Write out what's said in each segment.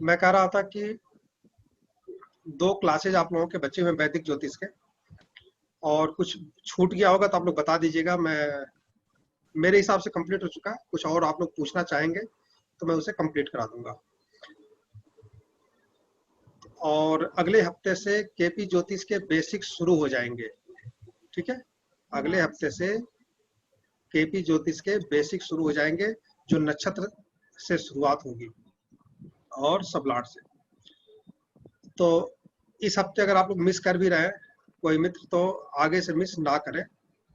मैं कह रहा था कि 2 क्लासेज आप लोगों के बचे हुए हैं वैदिक ज्योतिष के, और कुछ छूट गया होगा तो आप लोग बता दीजिएगा। मेरे हिसाब से कंप्लीट हो चुका है। कुछ और आप लोग पूछना चाहेंगे तो मैं उसे कंप्लीट करा दूंगा। और अगले हफ्ते से केपी ज्योतिष के बेसिक शुरू हो जाएंगे, ठीक है। अगले हफ्ते से केपी ज्योतिष के बेसिक शुरू हो जाएंगे, जो नक्षत्र से शुरुआत होगी और सबलाट से। तो इस हफ्ते अगर आप लोग मिस कर भी रहे हैं कोई मित्र, तो आगे से मिस ना करें।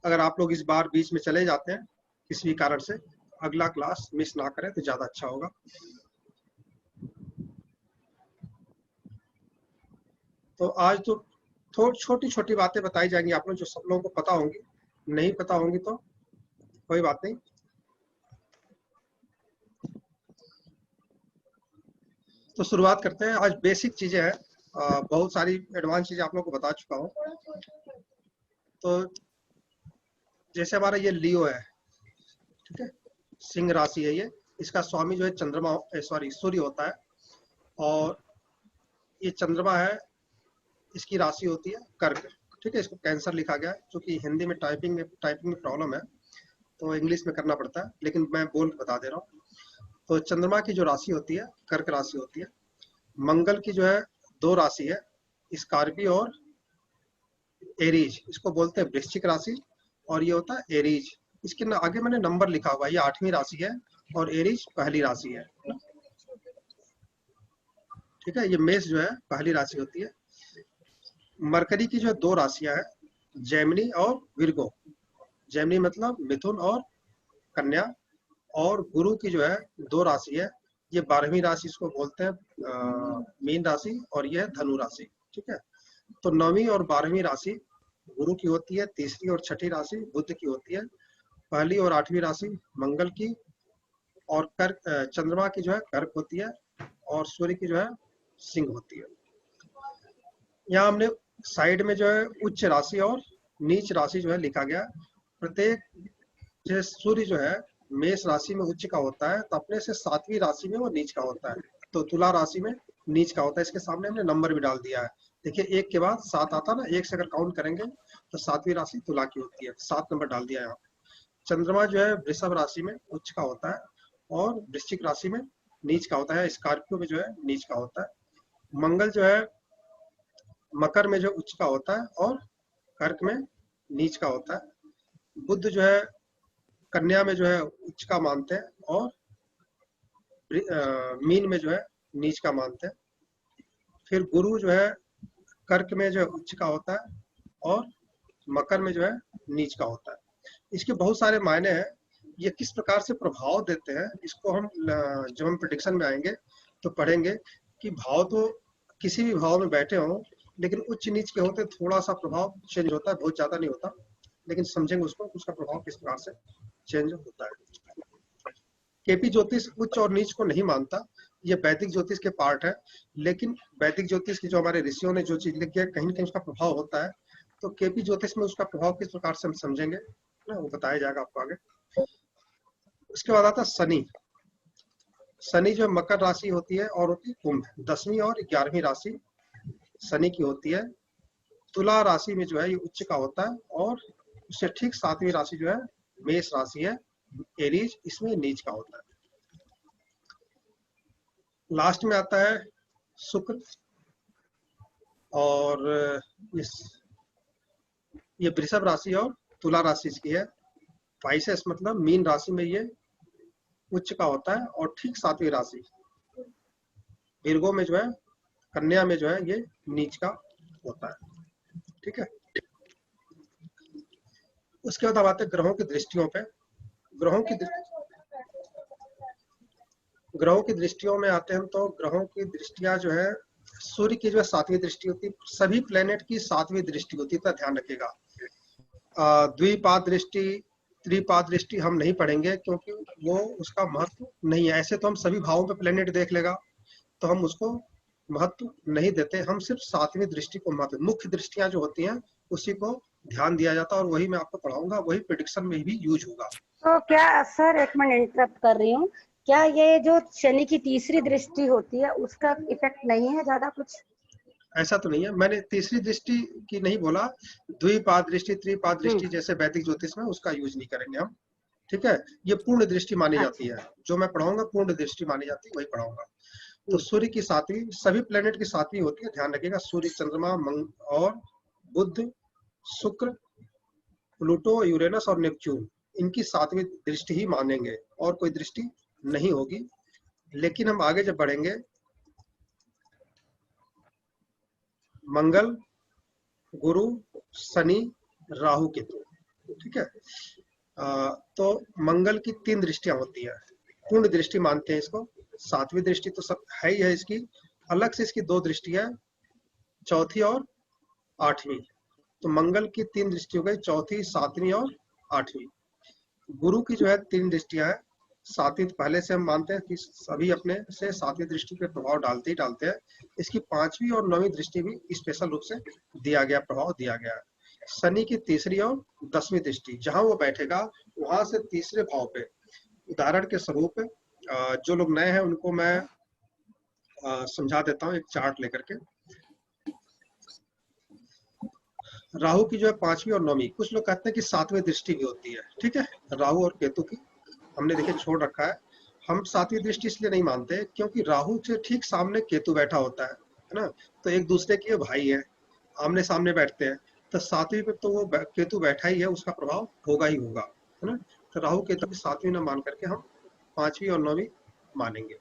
अगर आप लोग इस बार बीच में चले जाते हैं किसी भी कारण से, अगला क्लास मिस ना करें तो ज्यादा अच्छा होगा। तो आज तो थोड़ी छोटी छोटी बातें बताई जाएंगी आप लोग, जो सब लोगों को पता होंगी। नहीं पता होंगी तो कोई बात नहीं। तो शुरुआत करते हैं। आज बेसिक चीजें हैं, बहुत सारी एडवांस चीजें आप लोग को बता चुका हूँ। तो जैसे हमारा ये लियो है, ठीक है, सिंह राशि है ये। इसका स्वामी जो है चंद्रमा, सॉरी सूर्य होता है। और ये चंद्रमा है, इसकी राशि होती है कर्क, ठीक है। इसको कैंसर लिखा गया है, क्योंकि हिंदी में टाइपिंग में प्रॉब्लम है, तो इंग्लिश में करना पड़ता है, लेकिन मैं बोल बता दे रहा हूँ। तो चंद्रमा की जो राशि होती है कर्क राशि होती है। मंगल की जो है 2 राशि है, स्कॉर्पियो और एरीज, इसको बोलते हैं वृश्चिक राशि, और ये होता है एरीज। इसके आगे मैंने नंबर लिखा हुआ है, ये 8वीं राशि है और एरीज पहली राशि है, ठीक है। ये मेष जो है पहली राशि होती है। मरकरी की जो 2 राशियां हैं, जेमिनी और विर्गो। जेमिनी मतलब मिथुन और कन्या। और गुरु की जो है 2 राशि है, ये 12वीं राशि इसको बोलते हैं मीन राशि, और ये है धनु राशि, ठीक है। तो 9वीं और 12वीं राशि गुरु की होती है, तीसरी और छठी राशि बुध की होती है, पहली और 8वीं राशि मंगल की, और कर्क चंद्रमा की जो है कर्क होती है, और सूर्य की जो है सिंह होती है। यहाँ हमने साइड में जो है उच्च राशि और नीच राशि जो है लिखा गया। प्रत्येक जैसे सूर्य जो है मेष राशि में उच्च का होता है, तो अपने से 7वीं राशि में वो नीच का होता है। तो तुला राशि में नीच का होता है। इसके सामने हमने नंबर भी डाल दिया है, देखिए 1 के बाद 7 आता ना, 1 से अगर काउंट करेंगे तो 7वीं राशि तुला की होती है, 7 नंबर डाल दिया है यहाँ। चंद्रमा जो है वृषभ राशि में उच्च का होता है, और वृश्चिक राशि में नीच का होता है। स्कॉर्पियो में जो है नीच का होता है। मंगल जो है मकर में जो उच्च का होता है, और कर्क में नीच का होता है। बुध जो है कन्या में जो है उच्च का मानते हैं, और मीन में जो है नीच का मानते हैं। फिर गुरु जो है कर्क में जो है उच्च का होता है, और मकर में जो है नीच का होता है। इसके बहुत सारे मायने हैं। ये किस प्रकार से प्रभाव देते हैं, इसको हम जब हम प्रेडिक्शन में आएंगे तो पढ़ेंगे कि भाव तो किसी भी भाव में बैठे हों, लेकिन उच्च नीच के होते थोड़ा सा प्रभाव चेंज होता है, बहुत ज्यादा नहीं होता, लेकिन समझेंगे उसको, उसका प्रभाव किस प्रकार से चेंज होता है। केपी ज्योतिष उच्च और नीच को नहीं मानता, ये वैदिक ज्योतिष के पार्ट है। लेकिन वैदिक ज्योतिष की जो हमारे ऋषियों ने जो चीज लिखी है, कहीं ना कहीं उसका प्रभाव होता है। तो केपी ज्योतिष में उसका प्रभाव किस प्रकार से हम समझेंगे ना, वो बताया जाएगा आपको आगे। उसके बाद आता है शनि। शनि जो मकर राशि होती है और होती है कुंभ, 10वीं और 11वीं राशि शनि की होती है। तुला राशि में जो है ये उच्च का होता है, और उससे ठीक 7वीं राशि जो है मेष राशि है, एरीज, इसमें नीच का होता है। लास्ट में आता है शुक्र, और इस ये वृषभ राशि और तुला राशि की है। पाइसेस मतलब मीन राशि में ये उच्च का होता है, और ठीक 7वीं राशि विर्गो में जो है, कन्या में जो है ये नीच का होता है, ठीक है। उसके बाद अब आते हैं ग्रहों की दृष्टियों पे। ग्रहों की ग्रहों की दृष्टियों में आते हैं, तो ग्रहों की दृष्टियां जो है, सूर्य की जो है 7वीं दृष्टि होती है, सभी प्लेनेट की 7वीं दृष्टि होती है, तो ध्यान रखिएगा। द्विपाद दृष्टि, त्रिपाद दृष्टि हम नहीं पढ़ेंगे, क्योंकि वो उसका महत्व नहीं है। ऐसे तो हम सभी भावों पे प्लेनेट देख लेगा, तो हम उसको महत्व नहीं देते। हम सिर्फ 7वीं दृष्टि को महत्व, मुख्य दृष्टियां जो होती हैं उसी को ध्यान दिया जाता है, और वही मैं आपको पढ़ाऊंगा, वही प्रेडिक्शन में भी यूज होगा। तो क्या सर, एक मिनट इंटरप्ट कर रही हूँ, क्या ये जो शनि की तीसरी दृष्टि होती है उसका इफेक्ट नहीं है ज्यादा कुछ? ऐसा तो नहीं है, मैंने तीसरी दृष्टि की नहीं बोला, द्विपाद दृष्टि त्रिपाद दृष्टि जैसे वैदिक ज्योतिष में उसका यूज नहीं करेंगे हम। ठीक है, ये पूर्ण दृष्टि मानी जाती अच्छा। है, जो मैं पढ़ाऊंगा पूर्ण दृष्टि मानी जाती है वही पढ़ाऊंगा। तो सूर्य की सातवीं, सभी प्लेनेट की सातवीं होती है, ध्यान रखिएगा, सूर्य, चंद्रमा, और बुध, शुक्र, प्लूटो, यूरेनस और नेपच्यून, इनकी सातवीं दृष्टि ही मानेंगे, और कोई दृष्टि नहीं होगी। लेकिन हम आगे जब बढ़ेंगे, मंगल, गुरु, शनि, राहु, केतु, ठीक है। तो मंगल की 3 दृष्टियां होती है, पूर्ण दृष्टि मानते हैं इसको। सातवीं दृष्टि तो सब है ही है इसकी, अलग से इसकी 2 दृष्टियां, चौथी और आठवीं। तो मंगल की 3 दृष्टि हो गई, चौथी, सातवीं और आठवीं। गुरु की जो है 3 दृष्टियां है, सातवीं पहले से हम मानते हैं कि सभी अपने से सातवीं दृष्टि पे प्रभाव डालते ही डालते हैं। इसकी 5वीं और 9वीं दृष्टि भी स्पेशल रूप से दिया गया, प्रभाव दिया गया है। शनि की तीसरी और 10वीं दृष्टि, जहां वो बैठेगा वहां से तीसरे भाव पे, उदाहरण के स्वरूप जो लोग नए हैं उनको मैं समझा देता हूँ एक चार्ट लेकर के। राहु की जो है 5वीं और 9वीं, कुछ लोग कहते हैं कि 7वीं दृष्टि भी होती है, ठीक है, राहु और केतु की हमने देखिए छोड़ रखा है। हम 7वीं दृष्टि इसलिए नहीं मानते क्योंकि राहु से ठीक सामने केतु बैठा होता है ना, तो एक दूसरे के भाई है, आमने सामने बैठते हैं, तो 7वीं पे तो वो केतु बैठा ही है, उसका प्रभाव होगा ही होगा, है ना। तो राहु केतु की 7वीं न मान करके हम 5वीं और 9वीं मानेंगे।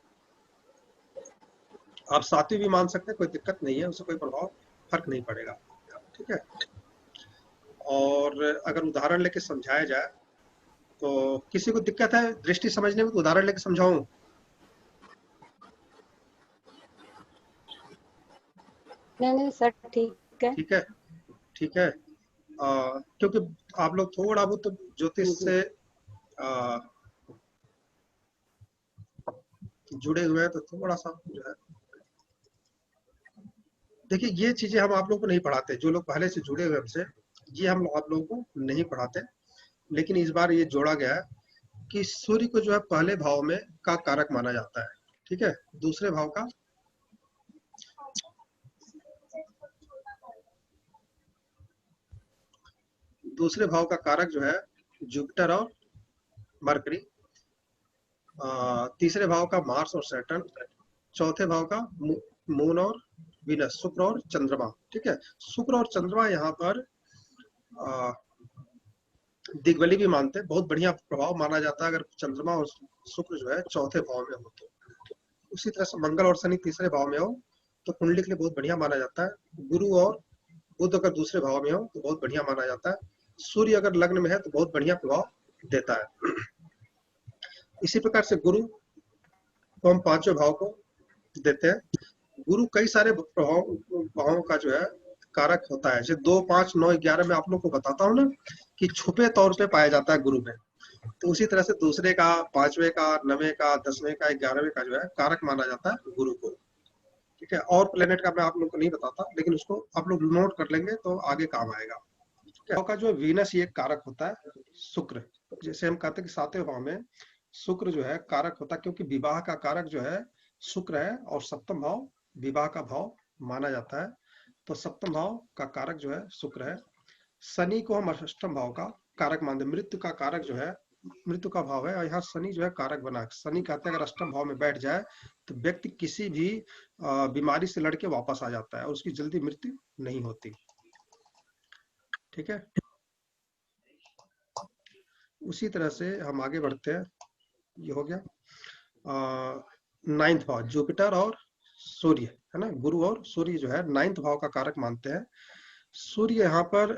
आप 7वीं भी मान सकते हैं, कोई दिक्कत नहीं है, उससे कोई प्रभाव फर्क नहीं पड़ेगा, ठीक है। और अगर उदाहरण लेके समझाया जाए तो किसी को दिक्कत है दृष्टि समझने में, तो उदाहरण लेके समझाऊं? नहीं नहीं सर, ठीक है। ठीक है, ठीक है। क्योंकि आप लोग थोड़ा बहुत तो ज्योतिष से आ, जुड़े हुए हैं, तो थोड़ा सा जो है, देखिए ये चीजें हम आप लोगों को नहीं पढ़ाते, जो लोग पहले से जुड़े हुए हमसे, ये हम आप लोगों को नहीं पढ़ाते। लेकिन इस बार ये जोड़ा गया है कि सूर्य को जो है पहले भाव में का कारक माना जाता है, ठीक है, दूसरे भाव का, दूसरे भाव का कारक जो है जुपिटर और मरकरी, तीसरे भाव का मार्स और सैटर्न, चौथे भाव का मून और विनस, शुक्र और चंद्रमा, ठीक है। शुक्र और चंद्रमा यहाँ पर दिग्बली भी मानते हैं, बहुत बढ़िया प्रभाव माना जाता है अगर चंद्रमा और शुक्र जो है चौथे भाव में हो तो। उसी तरह से मंगल और शनि तीसरे भाव में हो तो कुंडली के लिए बहुत बढ़िया माना जाता है। गुरु और बुध अगर दूसरे भाव में हो तो बहुत बढ़िया माना जाता है। सूर्य अगर लग्न में है तो बहुत बढ़िया प्रभाव देता है। इसी प्रकार से गुरु को हम 5वें भाव को देते हैं। गुरु कई सारे भावों का जो है कारक होता है, जैसे 2, 5, 9, 11 में आप लोग को बताता हूँ ना कि छुपे तौर पे पाया जाता है गुरु में, तो उसी तरह से दूसरे का, 5वें का, 9वें का, 10वें का, 11वें का जो है कारक माना जाता है गुरु को, ठीक है। और प्लेनेट का मैं आप लोग को नहीं बताता, लेकिन उसको आप लोग नोट कर लेंगे तो आगे काम आएगा, ठीक है। का जो वीनस ये कारक होता है शुक्र, जैसे हम कहते हैं कि 7वें भाव में शुक्र जो है कारक होता है, क्योंकि विवाह का कारक जो है शुक्र है, और सप्तम भाव विवाह का भाव माना जाता है, तो सप्तम भाव का कारक जो है शुक्र है। शनि को हम अष्टम भाव का कारक मानते हैं, मृत्यु का कारक जो है, मृत्यु का भाव है, और यहाँ शनि जो है कारक बना है। शनि कहते हैं अगर अष्टम भाव में बैठ जाए तो व्यक्ति किसी भी बीमारी से लड़के वापस आ जाता है और उसकी जल्दी मृत्यु नहीं होती, ठीक है। उसी तरह से हम आगे बढ़ते हैं, ये हो गया 9th भाव, जुपिटर और सूर्य, है ना, गुरु और सूर्य जो है 9th भाव का कारक मानते हैं। सूर्य यहाँ पर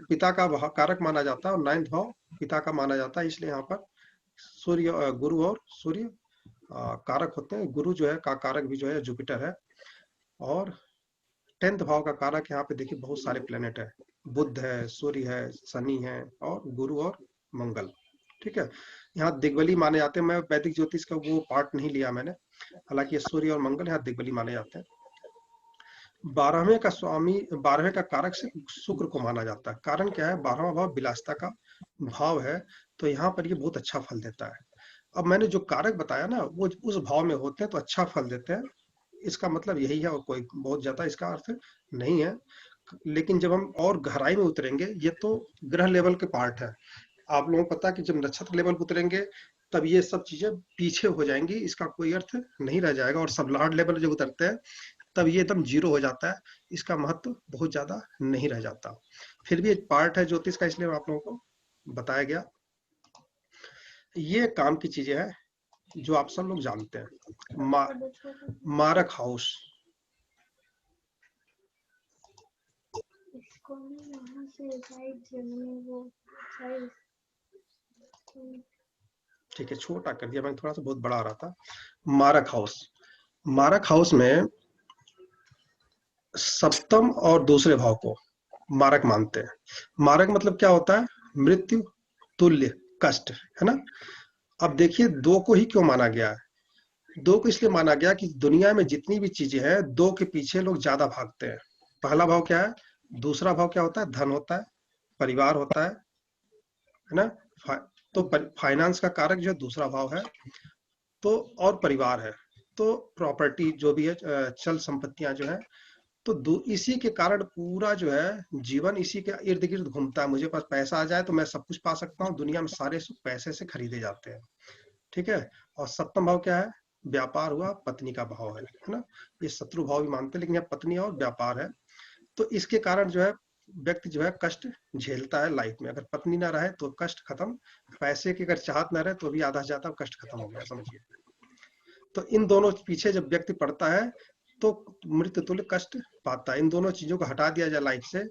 पिता का कारक माना जाता है, और 9th भाव पिता का माना जाता है, इसलिए यहाँ पर सूर्य, गुरु और सूर्य कारक होते हैं। गुरु जो है का कारक भी जो है जुपिटर है, और 10th भाव का कारक यहाँ पे देखिए बहुत सारे प्लेनेट है, बुध है, सूर्य है, शनि है, और गुरु और मंगल, ठीक है। यहाँ दिग्बली माने जाते हैं, मैं वैदिक ज्योतिष का वो पार्ट नहीं लिया मैंने, हालांकि सूर्य और मंगल यहाँ दिग्बली माने जाते हैं। 12वें का स्वामी, 12वें का कारक से शुक्र को माना जाता है, कारण क्या है, 12वां भाव विलासिता का भाव है, तो यहाँ पर ये बहुत अच्छा फल देता है। अब मैंने जो कारक बताया ना वो उस भाव में होते हैं तो अच्छा फल देते हैं, इसका मतलब यही है और कोई बहुत ज्यादा इसका अर्थ नहीं है। लेकिन जब हम और गहराई में उतरेंगे, ये तो ग्रह लेवल के पार्ट है, आप लोगों को पता है कि जब नक्षत्र लेवल पर उतरेंगे तब ये सब चीजें पीछे हो जाएंगी, इसका कोई अर्थ नहीं रह जाएगा। और सब लॉर्ड लेवल जब उतरते हैं तब ये एकदम जीरो हो जाता है, इसका महत्व बहुत ज्यादा नहीं रह जाता। फिर भी एक पार्ट है ज्योतिष का, इसलिए आप लोगों को बताया गया। ये काम की चीजें हैं जो आप सब लोग जानते हैं। मारक हाउस, ठीक है छोटा कर दिया मैंने, थोड़ा सा बहुत बड़ा आ रहा था। मारक हाउस, मारक हाउस में सप्तम और दूसरे भाव को मारक मानते हैं। मारक मतलब क्या होता है? मृत्यु तुल्य कष्ट, है ना। अब देखिए दो को ही क्यों माना गया है? दो को इसलिए माना गया कि दुनिया में जितनी भी चीजें हैं दो के पीछे लोग ज्यादा भागते हैं। पहला भाव क्या है? दूसरा भाव क्या होता है? धन होता है, परिवार होता है ना। तो फाइनेंस का कारक जो है दूसरा भाव है, तो और परिवार है, तो प्रॉपर्टी जो भी है, चल संपत्तियां जो है, तो इसी के कारण पूरा जो है जीवन इसी के इर्द गिर्द घूमता है। मुझे पास पैसा आ जाए तो मैं सब कुछ पा सकता हूँ, दुनिया में सारे सुख पैसे से खरीदे जाते हैं, ठीक है। और सप्तम भाव क्या है? व्यापार हुआ, पत्नी का भाव है ना। ये शत्रु भाव भी मानते हैं, लेकिन यहाँ पत्नी और व्यापार है। तो इसके कारण जो है व्यक्ति जो है कष्ट झेलता है लाइफ में। अगर पत्नी ना रहे तो कष्ट खत्म, पैसे की अगर चाहत ना रहे तो भी आधा जाता कष्ट खत्म हो गया, समझिए। तो इन दोनों पीछे जब व्यक्ति पड़ता है तो मृत्यु तुल्य कष्ट पाता है। इन दोनों चीजों को हटा दिया जाए लाइफ से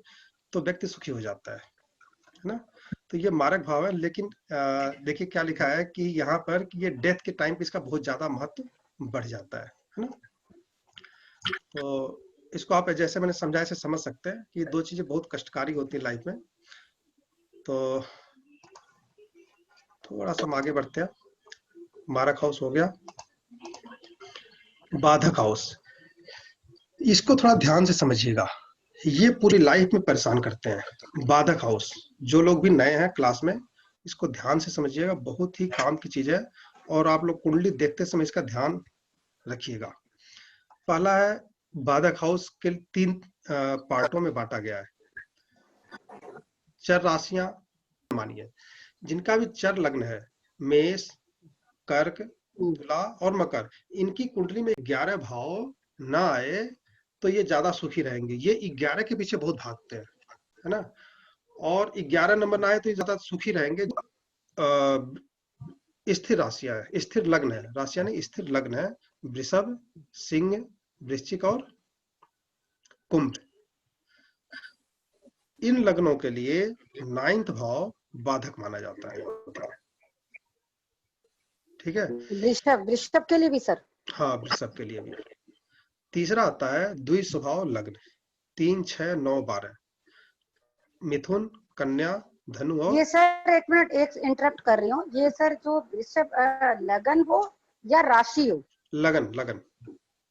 तो व्यक्ति सुखी हो जाता है ना। तो ये मारक भाव है। लेकिन देखिए क्या लिखा है कि यहाँ पर कि ये डेथ के टाइम पे इसका बहुत ज्यादा महत्व बढ़ जाता है ना। तो इसको आप जैसे मैंने समझाया से समझ सकते हैं कि दो चीजें बहुत कष्टकारी होती है लाइफ में। तो थोड़ा सा हम आगे बढ़ते हैं। मारक हाउस हो गया। बाधक हाउस, इसको थोड़ा ध्यान से समझिएगा, ये पूरी लाइफ में परेशान करते हैं। बाधक हाउस, जो लोग भी नए हैं क्लास में इसको ध्यान से समझिएगा, बहुत ही काम की चीज है। और आप लोग कुंडली देखते समय इसका ध्यान रखिएगा। पहला है बाधक हाउस के 3 पार्टों में बांटा गया है। चर राशियां मानिए, जिनका भी चर लग्न है, मेष, कर्क, तुला और मकर, इनकी कुंडली में 11 भाव ना आए तो ये ज्यादा सुखी रहेंगे। ये 11 के पीछे बहुत भागते हैं, है ना। और 11 नंबर ना आए तो ये ज्यादा सुखी रहेंगे। स्थिर राशियां है, स्थिर लग्न है, राशियां नहीं स्थिर लग्न है। वृषभ, सिंह, वृश्चिक और कुंभ, इन लग्नों के लिए 9th भाव बाधक माना जाता है, ठीक है। वृषभ, वृषभ के लिए भी सर? हाँ वृषभ के लिए भी। तीसरा आता है द्विस्वभाव लग्न, 3, 6, 9, 12, मिथुन, कन्या, धनु और ये सर एक मिनट, एक इंटरप्ट कर रही हूँ। ये सर जो वृषभ लगन हो या राशि हो? लगन, लगन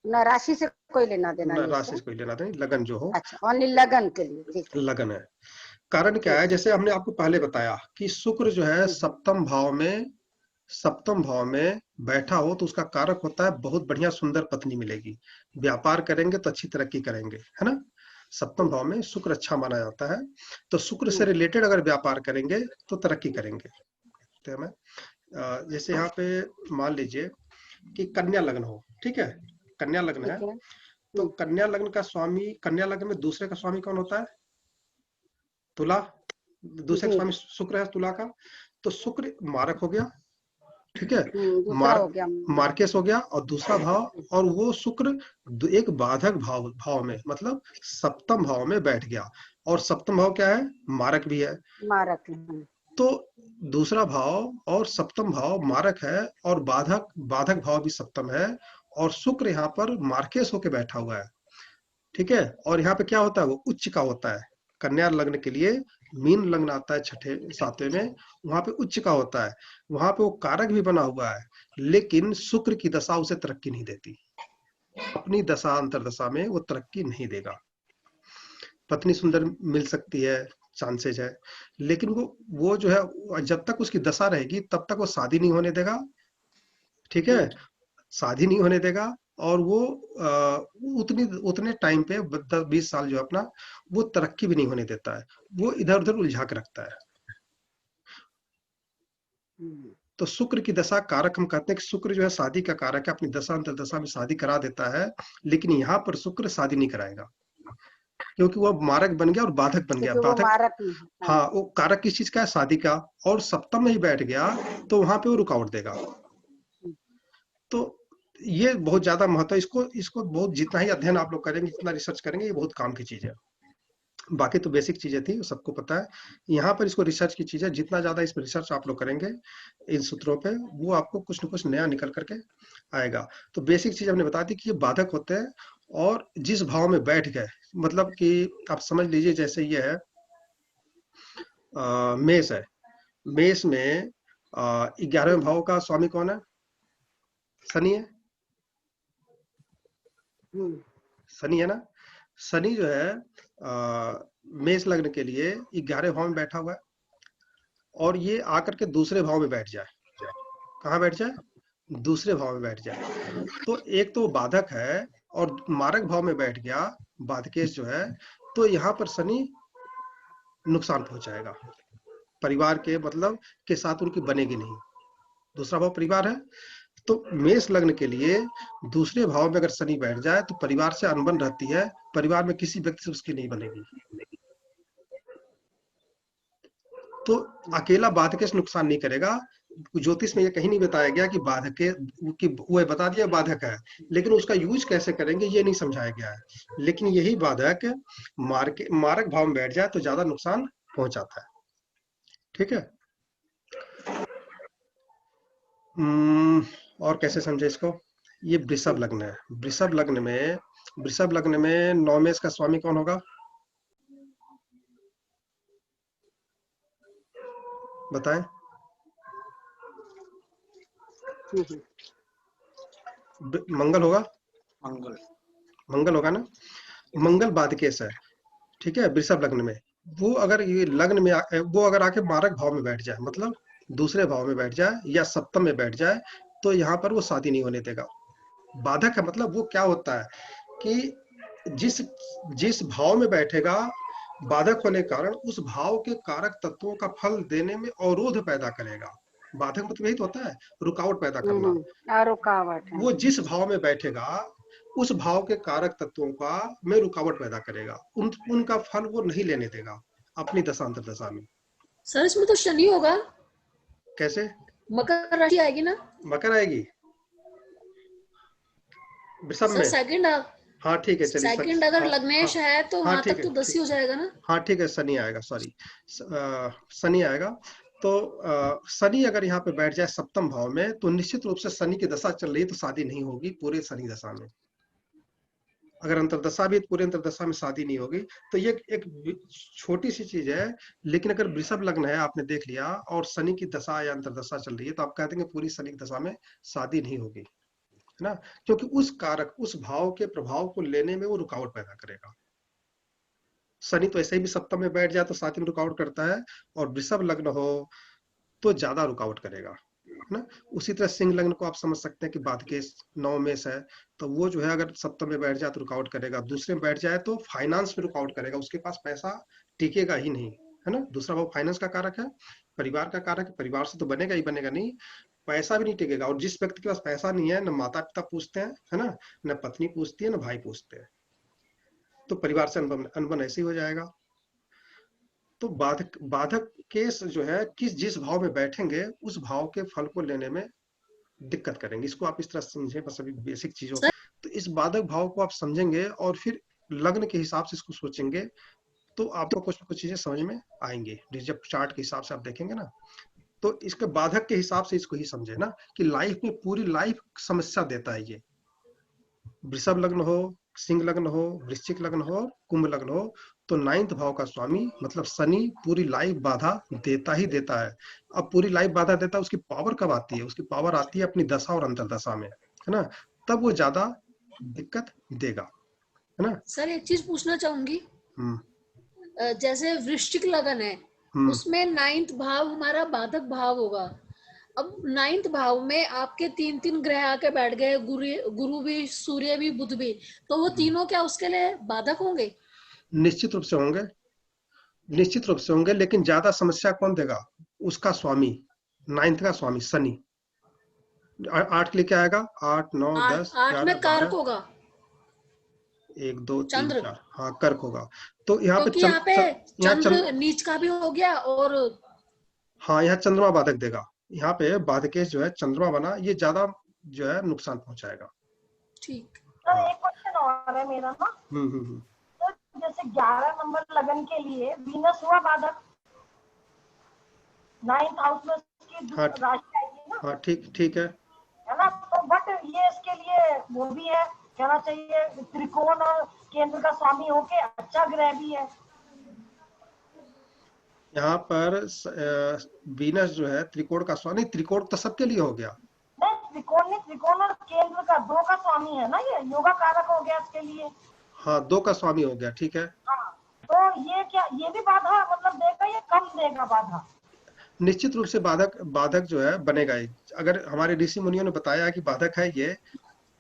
ना राशि से कोई लेना देना न, नहीं राशि इसका? से कोई लेना नहीं, लगन जो हो। अच्छा, ओनली लगन के लिए, ठीक है। लगन है। कारण क्या है, जैसे हमने आपको पहले बताया कि शुक्र जो है सप्तम भाव में, सप्तम भाव में बैठा हो तो उसका कारक होता है बहुत बढ़िया सुंदर पत्नी मिलेगी, व्यापार करेंगे तो अच्छी तरक्की करेंगे, है ना। सप्तम भाव में शुक्र अच्छा माना जाता है, तो शुक्र से रिलेटेड अगर व्यापार करेंगे तो तरक्की करेंगे। तो हमें जैसे यहाँ पे मान लीजिए कि कन्या लग्न हो, ठीक है, कन्या लग्न है, ठीक है। तो कन्या लग्न का स्वामी, कन्या लग्न में दूसरे का स्वामी कौन होता है? तुला। दूसरे का जी। स्वामी शुक्र है तुला का, तो शुक्र मारक हो गया, ठीक है। दूसरा हो गया मार्केस हो गया, और दूसरा भाव, और वो शुक्र एक बाधक भाव में, मतलब सप्तम भाव में बैठ गया। और सप्तम भाव क्या है? मारक भी है। मारक। तो दूसरा भाव और सप्तम भाव मारक है, और बाधक बाधक भाव भी सप्तम है, और शुक्र यहाँ पर मार्केस होके बैठा हुआ है, ठीक है। और यहाँ पे क्या होता है? वो उच्च का होता है। कन्या लग्न के लिए मीन लग्न आता है 6ठे 7वें में, वहां पे उच्च का होता है, वहां पे वो कारक भी बना हुआ है, लेकिन शुक्र की दशा उसे तरक्की नहीं देती। अपनी दशा अंतरदशा में वो तरक्की नहीं देगा। पत्नी सुंदर मिल सकती है, चांसेज है, लेकिन वो जो है जब तक उसकी दशा रहेगी तब तक वो शादी नहीं होने देगा, ठीक है, शादी नहीं होने देगा, और वो उतने टाइम पे 10-20 साल जो है अपना, वो तरक्की भी नहीं होने देता है, वो इधर उधर उलझा के रखता है। तो शुक्र की दशा कारक हम कहते हैं कि शुक्र जो है शादी का कारक है, अपनी दशा अंतर्दशा में शादी करा देता है, लेकिन यहाँ पर शुक्र शादी नहीं कराएगा, क्योंकि वो मारक बन गया और बाधक बन गया। क्योंकि वो बाधक, मारक में है। हाँ, वो कारक किस चीज का है? शादी का। और सप्तम में ही बैठ गया तो वहां पे वो रुकावट देगा। तो ये बहुत ज्यादा महत्व है, इसको इसको बहुत जितना ही अध्ययन आप लोग करेंगे, जितना रिसर्च करेंगे, ये बहुत काम की चीज है। बाकी तो बेसिक चीजें थी, सबको पता है। यहाँ पर इसको रिसर्च की चीज है, जितना ज्यादा इस पर रिसर्च आप लोग करेंगे इन सूत्रों पे, वो आपको कुछ न कुछ नया निकल करके आएगा। तो बेसिक चीज हमने बता दी कि ये बाधक होते हैं, और जिस भाव में बैठ गए, मतलब कि आप समझ लीजिए जैसे ये है मेष है, मेष में 11वें भाव का स्वामी कौन है? शनि है। शनि है ना। शनि जो है मेष लग्न के लिए 11वें भाव में बैठा हुआ है, और ये आकर के दूसरे भाव में बैठ जाए। कहाँ बैठ जाए? दूसरे भाव में बैठ जाए। तो एक तो बाधक है, और मारक भाव में बैठ गया, बाधकेश जो है, तो यहाँ पर शनि नुकसान पहुंचाएगा, परिवार के मतलब के साथ उनकी बनेगी नहीं। दूसरा भाव परिवार है, तो मेष लग्न के लिए दूसरे भाव में अगर शनि बैठ जाए तो परिवार से अनबन रहती है, परिवार में किसी व्यक्ति से उसकी नहीं बनेगी। तो अकेला बाधकेश नुकसान नहीं करेगा। ज्योतिष में ये कहीं नहीं बताया गया कि बाधक की, वो बता दिया बाधक है, लेकिन उसका यूज कैसे करेंगे ये नहीं समझाया गया है। लेकिन यही बाधक मारक भाव में बैठ जाए तो ज्यादा नुकसान पहुंचाता है। ठीक है। और कैसे समझे इसको? ये वृषभ लग्न है। वृषभ लग्न में नौमेश का स्वामी कौन होगा? बताएं। मंगल होगा। मंगल होगा ना। मंगल बाधकेश है, ठीक है, वृषभ लग्न में। वो अगर ये लग्न में वो अगर आके मारक भाव में बैठ जाए, मतलब दूसरे भाव में बैठ जाए या सप्तम में बैठ जाए, तो यहाँ पर वो शादी नहीं होने देगा। बाधक है, मतलब वो क्या होता है कि जिस जिस भाव में बैठेगा, बाधक होने के कारण उस भाव के कारक तत्वों का फल देने में अवरोध पैदा करेगा। बाधक मतलब यही तो होता है, रुकावट पैदा करना। रुकावट है। वो जिस भाव में बैठेगा, उस भाव के कारक तत्वों का में रुकावट पैदा करेगा, उनका फल वो नहीं लेने देगा अपनी दशांतर दशा में। सर इसमें तो शनि होगा। कैसे? मकर राशि आएगी ना? मकर आएगी वृषभ सर में। सेकंड, हाँ ठीक है, चलिए। सेकंड अगर हाँ, लग्नेश हाँ, है तो हाँ, वहां ठीक तक है, तो 10 ही हो जाएगा ना? हाँ ठीक है, शनि आएगा, सॉरी, शनि आएगा। तो शनि अगर यहाँ पे बैठ जाए सप्तम भाव में, तो निश्चित रूप से शनि की दशा चल रही है तो शादी नहीं होगी पूरे शनि दशा में। अगर अंतरदशा भी, पूरे अंतरदशा में शादी नहीं होगी। तो ये एक छोटी सी चीज है, लेकिन अगर वृषभ लग्न है, आपने देख लिया, और शनि की दशा या अंतरदशा चल रही है, तो आप कह देंगे पूरी शनि की दशा में शादी नहीं होगी, है ना, क्योंकि उस कारक, उस भाव के प्रभाव को लेने में वो रुकावट पैदा करेगा। शनि तो ऐसे ही भी सप्तम में बैठ जाए तो शादी में रुकावट करता है, और वृषभ लग्न हो तो ज्यादा रुकावट करेगा, है ना। उसी तरह सिंह लग्न को आप समझ सकते हैं कि बाधकेश नवमेश है, तो वो जो है अगर सप्तम में बैठ जाए तो रुकावट करेगा, दूसरे में बैठ जाए तो फाइनेंस में रुकावट करेगा, उसके पास पैसा टिकेगा ही नहीं, है ना। दूसरा भाव फाइनेंस का कारक है, परिवार का कारक है, परिवार से तो बनेगा ही बनेगा नहीं, पैसा भी नहीं टिकेगा। और जिस व्यक्ति के पास पैसा नहीं है, न माता पिता पूछते हैं, है ना, न पत्नी पूछती है, न भाई पूछते हैं, तो परिवार से अनबन ऐसे ही हो जाएगा। तो बाधक बाधक केस जो है, जिस भाव में बैठेंगे उस भाव के फल को लेने में दिक्कत करेंगे। इसको आप इस तरह समझे, बस अभी बेसिक चीजों। तो इस बाधक भाव को आप समझेंगे और फिर लग्न के हिसाब से इसको सोचेंगे, तो आपको कुछ ना कुछ चीजें समझ में आएंगी। जब चार्ट के हिसाब से आप देखेंगे ना, तो इसके बाधक के हिसाब से इसको ही समझे ना, कि लाइफ में पूरी लाइफ समस्या देता है ये। वृषभ लग्न हो, सिंह लग्न हो, वृश्चिक लग्न हो, कुंभ लग्न हो, तो 9th भाव का स्वामी मतलब शनि पूरी लाइफ बाधा देता ही देता है। अब पूरी लाइफ बाधा देता है, उसकी पावर कब आती है? उसकी पावर आती है अपनी दशा और अंतरदशा में, है ना, तब वो ज्यादा दिक्कत देगा, है ना। सर एक चीज पूछना चाहूंगी, जैसे वृश्चिक लगन है, उसमें 9th भाव हमारा बाधक भाव होगा, अब 9th भाव में आपके 3 ग्रह आके बैठ गए, गुरु भी, सूर्य भी, बुध भी, तो वो तीनों क्या उसके लिए बाधक होंगे? निश्चित रूप से होंगे, निश्चित रूप से होंगे, लेकिन ज्यादा समस्या कौन देगा? उसका स्वामी, 9th का स्वामी शनि। 8 के लिए क्या आएगा? 8 9 10 8 में 11 कारक 12, होगा 1 2 3 चंद्र, 4, हाँ कर्क होगा। तो यहाँ पे क्योंकि यहाँ पे यहाँ चंद्र नीच का भी हो गया और हाँ, यहाँ चंद्रमा बाधक देगा। यहाँ पे बाधकेश जो है चंद्रमा बना, ये ज्यादा जो है नुकसान पहुंचाएगा। ठीक। सर हाँ। एक क्वेश्चन और है मेरा ना, हम्म। तो जैसे 11 नंबर लगन के लिए वीनस हुआ बाधक, 9th हाउस में उसकी हाँ राशि आएगी ना, हाँ, ठीक है। है ना? तो बट ये इसके लिए वो भी है, कहना चाहिए त्रिकोण और केंद्र का स्वामी होके अच्छा ग्रह भी है। यहाँ पर वीनस जो है त्रिकोण का स्वामी, त्रिकोण तो सबके लिए हो गया। नहीं, त्रिकोण और केंद्र का 2 का स्वामी है ना, ये योगा कारक हो गया इसके लिए। हाँ, 2 का स्वामी हो गया, ठीक है। हाँ, तो ये क्या, ये भी बाधा मतलब देगा या कम देगा बाधा? निश्चित रूप से बाधक जो है बनेगा ही। अगर हमारे ऋषि मुनियों ने बताया कि बाधक है ये,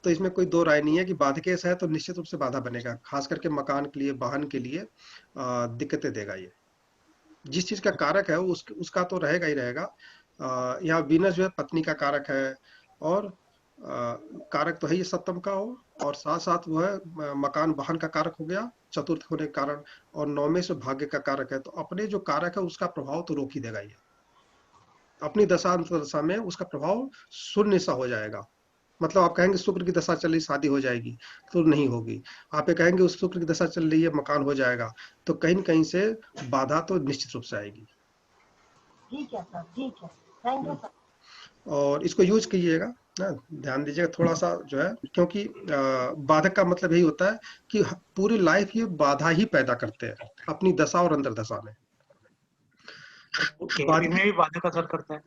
तो इसमें कोई दो राय नहीं है कि बाधकेश है तो निश्चित रूप से बाधा बनेगा, खास करके मकान के लिए, वाहन के लिए दिक्कतें देगा ये। जिस चीज का कारक है उसका तो रहेगा ही रहेगा। यहाँ वीनस जो है पत्नी का कारक है, और कारक तो है ये सप्तम का हो, और साथ साथ वो है मकान वाहन का कारक हो गया चतुर्थ होने के कारण, और 9वें से भाग्य का कारक है। तो अपने जो कारक है उसका प्रभाव तो रोक ही देगा ये। अपनी दशा में उसका प्रभाव शून्य सा हो जाएगा। मतलब आप कहेंगे शुक्र की दशा चल रही शादी हो जाएगी, तो नहीं होगी। आप ये कहेंगे उस शुक्र की दशा चल रही है मकान हो जाएगा, तो कहीं न कहीं से बाधा तो निश्चित रूप से आएगी। ठीक है सर, ठीक है, थैंक यू सर। और इसको यूज कीजिएगा ना, ध्यान दीजिएगा थोड़ा सा जो है, क्योंकि बाधक का मतलब यही होता है कि पूरी लाइफ ये बाधा ही पैदा करते हैं अपनी दशा और अंतर दशा में। केपी में भी बाधक असर करता है?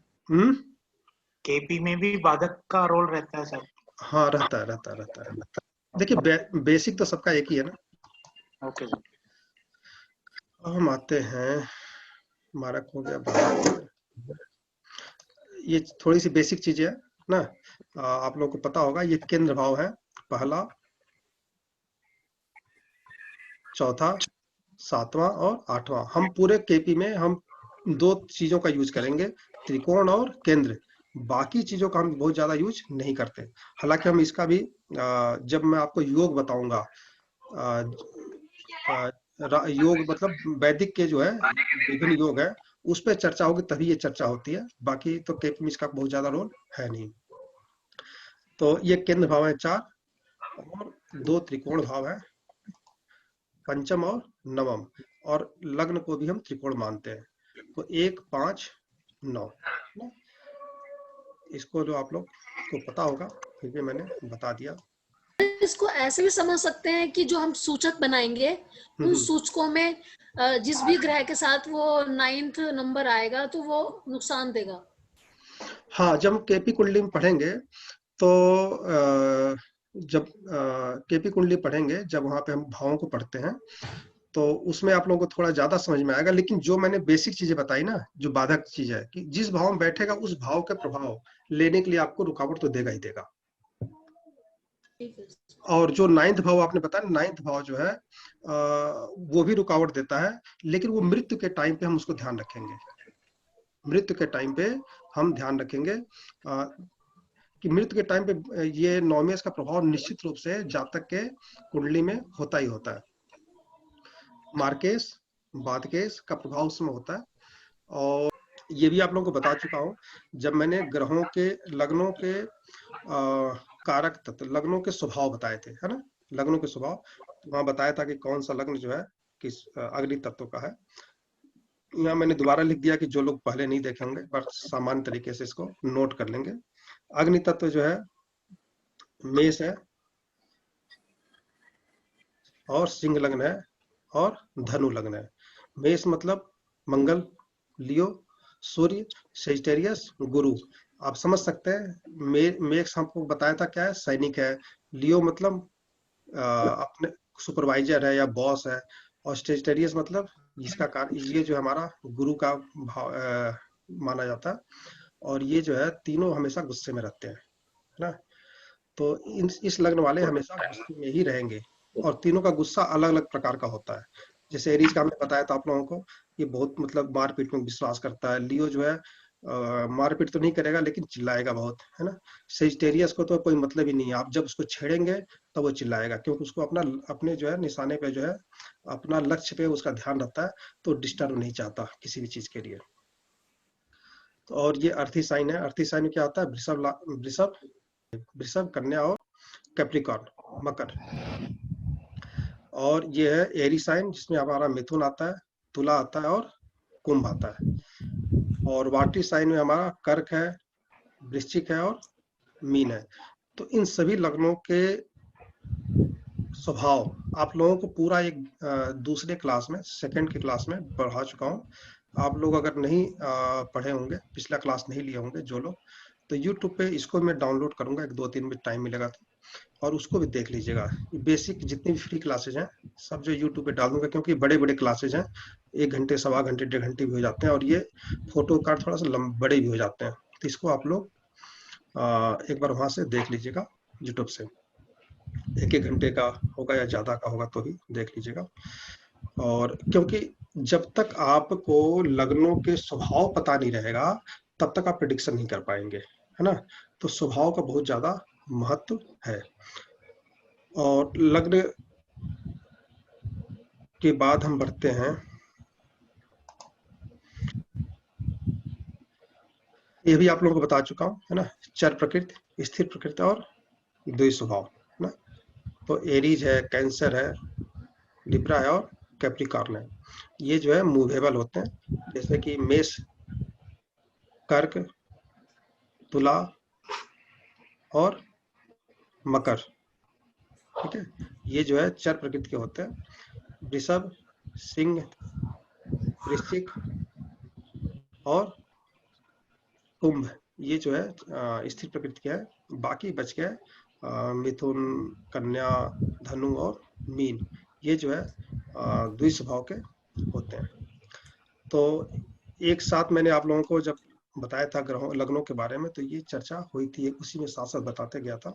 केपी में भी बाधक का रोल रहता है सर? हाँ, रहता है। देखिए बेसिक तो सबका एक ही है ना। Okay sir. हम आते हैं, मारक हो गया, बाधक, ये थोड़ी सी बेसिक चीजें है ना। आप लोगों को पता होगा ये केंद्र भाव है, पहला, चौथा, 7वां और 8वां। हम पूरे केपी में हम 2 चीजों का यूज करेंगे, त्रिकोण और केंद्र। बाकी चीजों का हम बहुत ज्यादा यूज नहीं करते। हालांकि हम इसका भी जब मैं आपको योग बताऊंगा, योग मतलब वैदिक के जो है विभिन्न योग है, उस पर चर्चा होगी, तभी ये चर्चा होती है। बाकी तो केपी में इसका बहुत ज्यादा रोल है नहीं। तो ये केंद्र भाव है 4, और 2 त्रिकोण भाव है, पंचम और नवम, और लग्न को भी हम त्रिकोण मानते हैं। तो 1 5 9, इसको जो आप लोग को पता होगा, फिर भी मैंने बता दिया। इसको ऐसे भी समझ सकते हैं कि जो हम सूचक बनाएंगे, उन सूचकों में जिस भी ग्रह के साथ वो 9th नंबर आएगा तो वो नुकसान देगा। हाँ, जब हम केपी कुंडली में पढ़ेंगे तो जब केपी कुंडली पढ़ेंगे, जब वहां पे हम भावों को पढ़ते हैं, तो उसमें आप लोगों को थोड़ा ज्यादा समझ में आएगा। लेकिन जो मैंने बेसिक चीजें बताई ना, जो बाधक चीज है कि जिस भाव में बैठेगा उस भाव के प्रभाव लेने के लिए आपको रुकावट तो देगा ही देगा। और जो 9th भाव आपने बताया, 9th भाव जो है वो भी रुकावट देता है, लेकिन वो मृत्यु के टाइम पे हम उसको ध्यान रखेंगे। मृत्यु के टाइम पे हम ध्यान रखेंगे कि मृत्यु के टाइम पे ये 9वें का प्रभाव निश्चित रूप से जातक के कुंडली में होता ही होता है। मार्केश, बाधकेश का प्रभाव उसमें होता है। और ये भी आप लोगों को बता चुका हूं जब मैंने ग्रहों के, लग्नों के कारक तत्व, लग्नों के स्वभाव बताए थे, है ना, लग्नों के स्वभाव, तो वहां बताया था कि कौन सा लग्न जो है किस अग्नि तत्व का है। यहाँ मैंने दोबारा लिख दिया कि जो लोग पहले नहीं देखे होंगे, पर सामान्य तरीके से इसको नोट कर लेंगे। अग्नि तत्व जो है मेष है, और सिंह लग्न है, और धनु लग्न है। मेष मतलब मंगल, लियो, सूर्य, सेजिटेरियस, गुरु। आप समझ सकते हैं। मेष हमको बताया था क्या है, सैनिक है। लियो मतलब अपने सुपरवाइजर है या बॉस है। और सेजिटेरियस मतलब जिसका कार्य, ये जो हमारा गुरु का भाव माना जाता है। और ये जो है तीनों हमेशा गुस्से में रहते हैं, है ना। तो इस लग्न वाले हमेशा गुस्से में ही रहेंगे, और तीनों का गुस्सा अलग अलग प्रकार का होता है। जैसे एरीज का हमने बताया था आप लोगों को, ये बहुत मतलब मारपीट में विश्वास करता है। लियो जो है मारपीट तो नहीं करेगा लेकिन चिल्लाएगा बहुत, है ना। सेजिटेरियस को तो कोई मतलब ही नहीं है, आप जब उसको छेड़ेंगे तो वो चिल्लाएगा, क्योंकि उसको अपने जो है निशाने पे जो है अपना लक्ष्य पे उसका ध्यान रहता है, तो डिस्टर्ब नहीं चाहता किसी भी चीज के लिए। तो और ये अर्थी साइन है। अर्थी साइन में क्या होता है, वृषभ, कन्या और कैप्रिकॉर्न, मकर। और ये है एरी साइन, जिसमें हमारा मिथुन आता है, तुला आता है और कुंभ आता है। और वाटी साइन में हमारा कर्क है, वृश्चिक है और मीन है। तो इन सभी लग्नों के स्वभाव आप लोगों को पूरा एक दूसरे क्लास में, सेकंड की क्लास में पढ़ा चुका हूँ। आप लोग अगर नहीं पढ़े होंगे, पिछला क्लास नहीं लिए होंगे जो लोग, तो YouTube पे इसको मैं डाउनलोड करूंगा, 1-2-3 मिनट टाइम मिलेगा तो, और उसको भी देख लीजिएगा। बेसिक जितनी भी फ्री क्लासेज हैं सब जो YouTube पे डाल दूंगा, क्योंकि बड़े बड़े क्लासेज हैं, 1 घंटे, सवा घंटे, 1.5 घंटे भी हो जाते हैं, और ये फोटो कार्ड थोड़ा सा बड़े भी हो जाते हैं। तो इसको आप लोग एक बार वहां से देख लीजिएगा YouTube से, 1-1 घंटे का होगा या ज्यादा का होगा तो ही देख लीजिएगा। और क्योंकि जब तक आपको लग्नों के स्वभाव पता नहीं रहेगा तब तक आप प्रेडिक्शन नहीं कर पाएंगे, है ना। तो स्वभाव का बहुत ज्यादा महत्व है। और लग्न के बाद हम बढ़ते हैं, ये भी आप लोगों को बता चुका हूं, है ना। चर प्रकृति, स्थिर प्रकृति और द्वि स्वभाव, है ना। तो एरीज है, कैंसर है, लिब्रा है और कैप्रिकॉर्न है। ये जो है मूवेबल होते हैं, जैसे कि मेष, कर्क, तुला और मकर, ठीक है। ये जो है चर प्रकृति के होते हैं। वृषभ, सिंह, वृश्चिक और कुंभ, ये जो है स्थिर प्रकृति के है। बाकी बच गए मिथुन, कन्या, धनु और मीन, ये जो है द्वि स्वभाव के होते हैं। तो एक साथ मैंने आप लोगों को जब बताया था ग्रहों लग्नों के बारे में, तो ये चर्चा हुई थी, उसी में साथ साथ बताते गया था।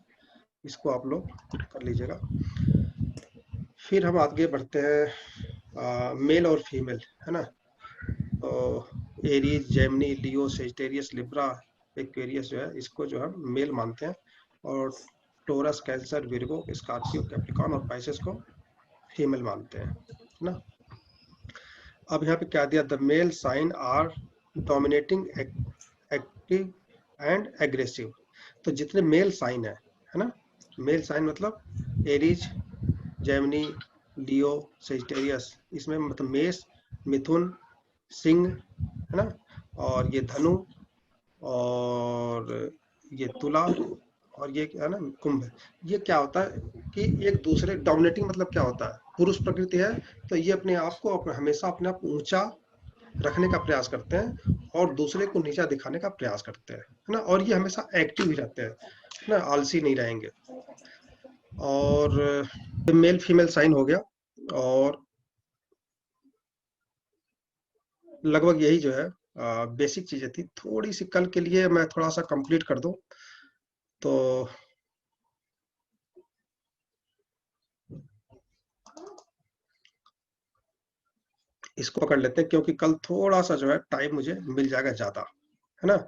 इसको आप लोग कर लीजिएगा। फिर हम आगे बढ़ते हैं मेल और फीमेल, है ना। तो Aries, Gemini, Leo, Sagittarius, Libra, Aquarius जो है इसको जो हम मेल मानते हैं, और Taurus, Cancer, Virgo, Scorpio, Capricorn और पाइसेस को फीमेल मानते हैं, है ना। अब यहाँ पे क्या दिया, the male sign are dominating, active and aggressive. तो जितने मेल साइन है ना, मेल साइन मतलब एरीज, जेमिनी, लियो, सेजिटेरियस, इसमें मतलब मेष, मिथुन, सिंह, है ना, और ये धनु, और ये तुला, और ये क्या है ना, कुंभ। ये क्या होता है कि एक दूसरे डोमिनेटिंग मतलब क्या होता है, पुरुष प्रकृति है, तो ये अपने आप को हमेशा अपने आप ऊंचा रखने का प्रयास करते हैं और दूसरे को नीचा दिखाने का प्रयास करते हैं, है ना। और ये हमेशा एक्टिव ही रहते हैं, है ना, आलसी नहीं रहेंगे। और मेल फीमेल साइन हो गया, और लगभग यही जो है बेसिक चीजें थी। थोड़ी सी कल के लिए मैं थोड़ा सा कंप्लीट कर दूं, तो इसको पकड़ लेते हैं, क्योंकि कल थोड़ा सा जो है टाइम मुझे मिल जाएगा ज्यादा, है ना।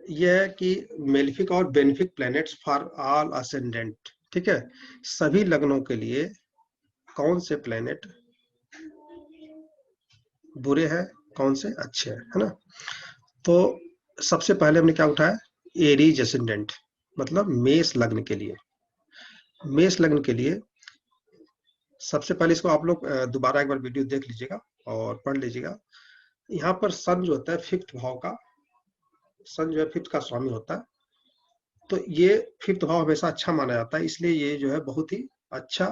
यह है कि मेलिफिक और benefic planets for all ascendant, ठीक है। सभी लग्नों के लिए कौन से प्लैनेट बुरे हैं, कौन से अच्छे हैं, है ना। तो सबसे पहले हमने क्या उठाया, एरीज असेंडेंट, मतलब मेष लग्न के लिए। मेष लग्न के लिए सबसे पहले इसको आप लोग दोबारा एक बार वीडियो देख लीजिएगा और पढ़ लीजिएगा। यहाँ पर सन जो होता है 5th भाव का, सन जो है 5th का स्वामी होता है, तो ये 5th भाव हमेशा अच्छा माना जाता है, इसलिए ये जो है बहुत ही अच्छा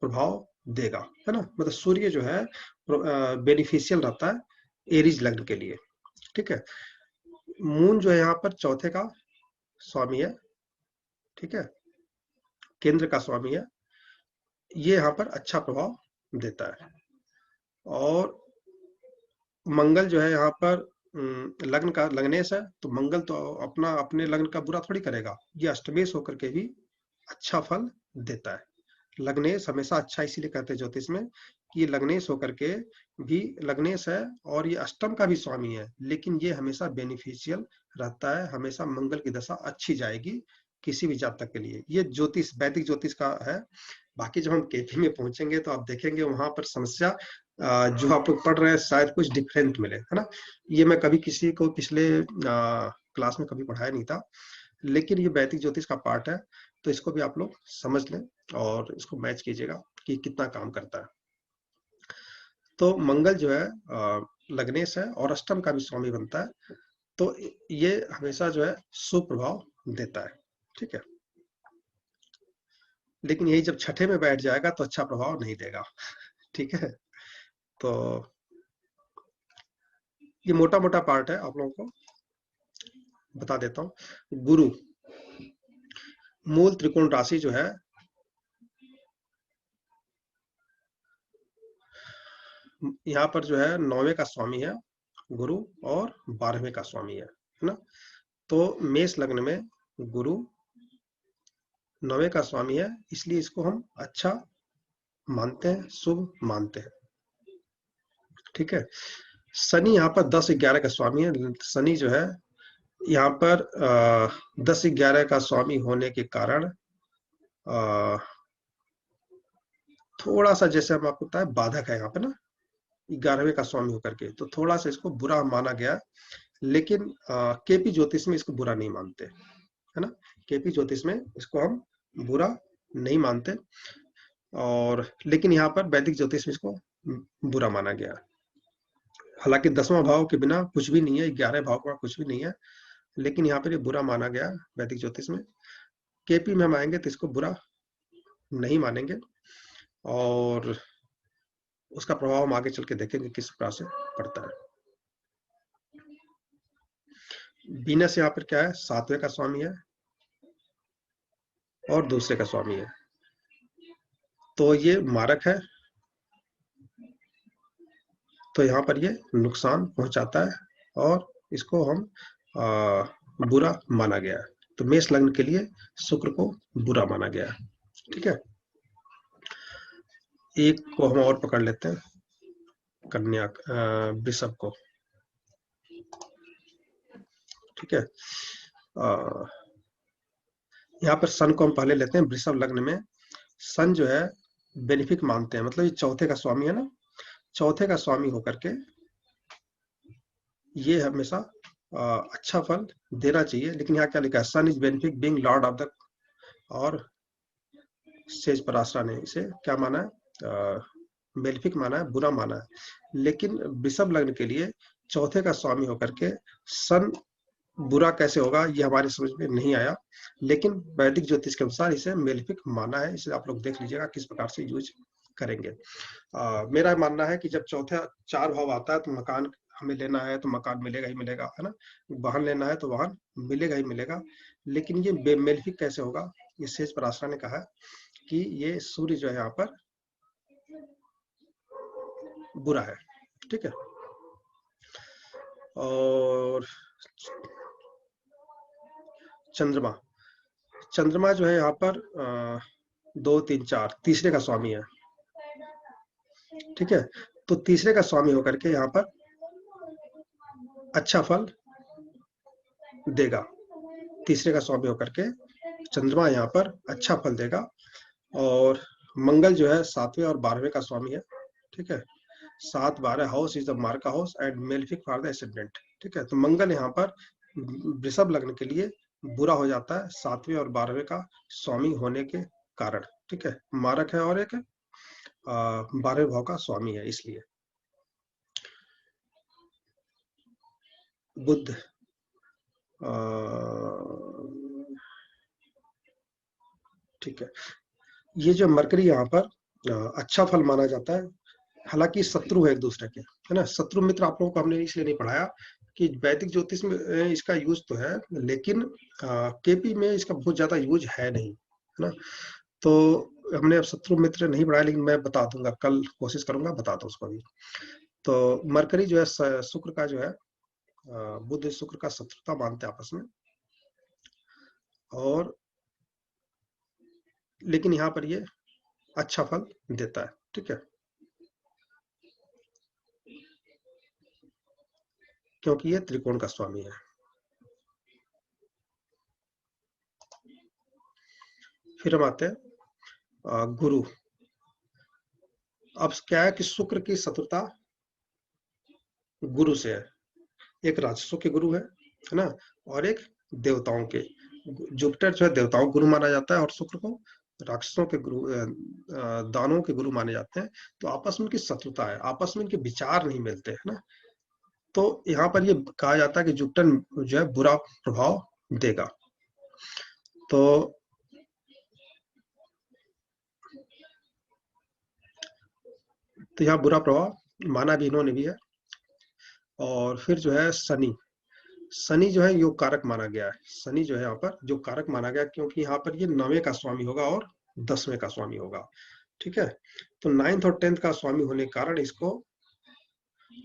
प्रभाव देगा, है ना। मतलब सूर्य जो है बेनिफिशियल रहता है एरीज लग्न के लिए, ठीक है। मून जो है यहाँ पर 4th का स्वामी है, ठीक है, केंद्र का स्वामी है, ये यहाँ पर अच्छा प्रभाव देता है। और मंगल जो है यहाँ पर लग्न का लग्नेश है तो मंगल तो अपना अपने लग्न का बुरा थोड़ी करेगा, ये अष्टमेश होकर के भी अच्छा फल देता है। लग्नेश हमेशा अच्छा इसीलिए कहते हैं ज्योतिष में कि ये लग्नेश होकर के भी लग्नेश है और ये अष्टम का भी स्वामी है, लेकिन ये हमेशा बेनिफिशियल रहता है, हमेशा मंगल की दशा अच्छी जाएगी किसी भी जातक के लिए। ये ज्योतिष वैदिक ज्योतिष का है। बाकी जब हम केपी में पहुंचेंगे तो आप देखेंगे वहां पर समस्या जो आप लोग पढ़ रहे हैं शायद कुछ डिफरेंट मिले, है ना। ये मैं कभी किसी को पिछले क्लास में कभी पढ़ाया नहीं था, लेकिन ये वैदिक ज्योतिष का पार्ट है, तो इसको भी आप लोग समझ लें और इसको मैच कीजिएगा कि कितना काम करता है। तो मंगल जो है लग्नेश है और अष्टम का भी स्वामी बनता है, तो ये हमेशा जो है शुभ प्रभाव देता है, ठीक है। लेकिन यही जब छठे में बैठ जाएगा तो अच्छा प्रभाव नहीं देगा, ठीक है। तो ये मोटा मोटा पार्ट है, आप लोगों को बता देता हूं। गुरु मूल त्रिकोण राशि जो है यहाँ पर जो है 9वें का स्वामी है गुरु और 12वें का स्वामी है ना। तो मेष लग्न में गुरु 9वें का स्वामी है, इसलिए इसको हम अच्छा मानते हैं, शुभ मानते हैं, ठीक है। शनि यहाँ पर 10-11 का स्वामी है। शनि जो है यहाँ पर 10-11 का स्वामी होने के कारण थोड़ा सा, जैसे हम आपको पता है, बाधक है यहाँ पे ना, 11वें का स्वामी होकर के, तो थोड़ा सा इसको बुरा माना गया। लेकिन केपी ज्योतिष में इसको बुरा नहीं मानते, है ना। केपी ज्योतिष में इसको हम बुरा नहीं मानते, और लेकिन यहाँ पर वैदिक ज्योतिष में इसको बुरा माना गया। हालांकि 10वां भाव के बिना कुछ भी नहीं है, 11 भाव का कुछ भी नहीं है, लेकिन यहाँ पर ये बुरा माना गया वैदिक ज्योतिष में। केपी में हम आएंगे तो इसको बुरा नहीं मानेंगे, और उसका प्रभाव हम आगे चल के देखेंगे किस प्रकार से पड़ता है। वीनस यहाँ पर क्या है, 7वें का स्वामी है और दूसरे का स्वामी है, तो ये मारक है, तो यहाँ पर ये नुकसान पहुंचाता है और इसको हम बुरा माना गया है। तो मेष लग्न के लिए शुक्र को बुरा माना गया है, ठीक है। एक को हम और पकड़ लेते हैं, कन्या वृषभ को, ठीक है। यहाँ पर सन को हम पहले लेते हैं। वृषभ लग्न में सन जो है बेनिफिक मानते हैं, मतलब ये चौथे का स्वामी है ना, चौथे का स्वामी होकर के ये हमेशा अच्छा फल देना चाहिए। लेकिन यहाँ क्या लिखा है, sun is benefic being lord of the, और सेज पराशरा ने इसे क्या माना है, बेनिफिक माना है, बुरा माना है। लेकिन वृषभ लग्न के लिए चौथे का स्वामी होकर के सन बुरा कैसे होगा, ये हमारी समझ में नहीं आया, लेकिन वैदिक ज्योतिष के अनुसार इसे मेलिफिक माना है। इसे आप लोग देख लीजिएगा किस प्रकार से यूज करेंगे। मेरा मानना है कि जब चौथा 4 भाव आता है तो मकान हमें लेना है तो मकान मिलेगा ही मिलेगा, है ना। वाहन लेना है तो वाहन मिलेगा ही मिलेगा। लेकिन ये मेलिफिक कैसे होगा, ये सेज पराशरा ने कहा कि ये सूर्य जो है यहाँ पर बुरा है, ठीक है। और चंद्रमा, चंद्रमा जो है यहाँ पर 2, 3, 4 तीसरे का स्वामी है, ठीक है। तो तीसरे का स्वामी होकर के यहाँ पर अच्छा फल देगा। तीसरे का स्वामी होकर के चंद्रमा यहाँ पर अच्छा फल देगा। और मंगल जो है 7वें और 12वें का स्वामी है, ठीक है। 7, 12 हाउस इज द मार्का house and malefic for the ascendant, ठीक है। तो मंगल यहाँ पर वृषभ लग्न के लिए बुरा हो जाता है 7वें और 12वें का स्वामी होने के कारण, ठीक है। मारक है और एक 12वें भाव का स्वामी है, इसलिए। बुध ठीक है, ये जो मरकरी यहाँ पर अच्छा फल माना जाता है। हालांकि शत्रु है एक दूसरे के, है ना। शत्रु मित्र आप लोगों को हमने इसलिए नहीं पढ़ाया कि वैदिक ज्योतिष में इसका यूज तो है, लेकिन केपी में इसका बहुत ज्यादा यूज है नहीं, है ना। तो हमने अब शत्रु मित्र नहीं पढ़ाया, लेकिन मैं बता दूंगा, कल कोशिश करूंगा बता दूं उसको भी। तो मरकरी जो है शुक्र का जो है बुध शुक्र का शत्रुता मानते हैं आपस में, और लेकिन यहाँ पर ये अच्छा फल देता है। ठीक है, क्योंकि ये त्रिकोण का स्वामी है। फिर हम आते हैं गुरु। अब क्या है कि शुक्र की शत्रुता गुरु से है। एक राक्षसों के गुरु है ना, और एक देवताओं के। जुपिटर जो है देवताओं के गुरु माना जाता है और शुक्र को राक्षसों के गुरु, दानों के गुरु माने जाते हैं। तो आपस में इनकी शत्रुता है, आपस में इनके विचार नहीं मिलते है ना। तो यहाँ पर ये कहा जाता है कि जुपिटर जो है बुरा प्रभाव देगा। तो यहाँ बुरा प्रभाव माना भी इन्होंने भी है। और फिर जो है शनि, शनि जो है योग कारक माना गया है। शनि जो है यहाँ पर योग कारक माना गया, क्योंकि यहाँ पर ये 9वें का स्वामी होगा और 10वें का स्वामी होगा। ठीक है, तो 9th और 10th का स्वामी होने के कारण इसको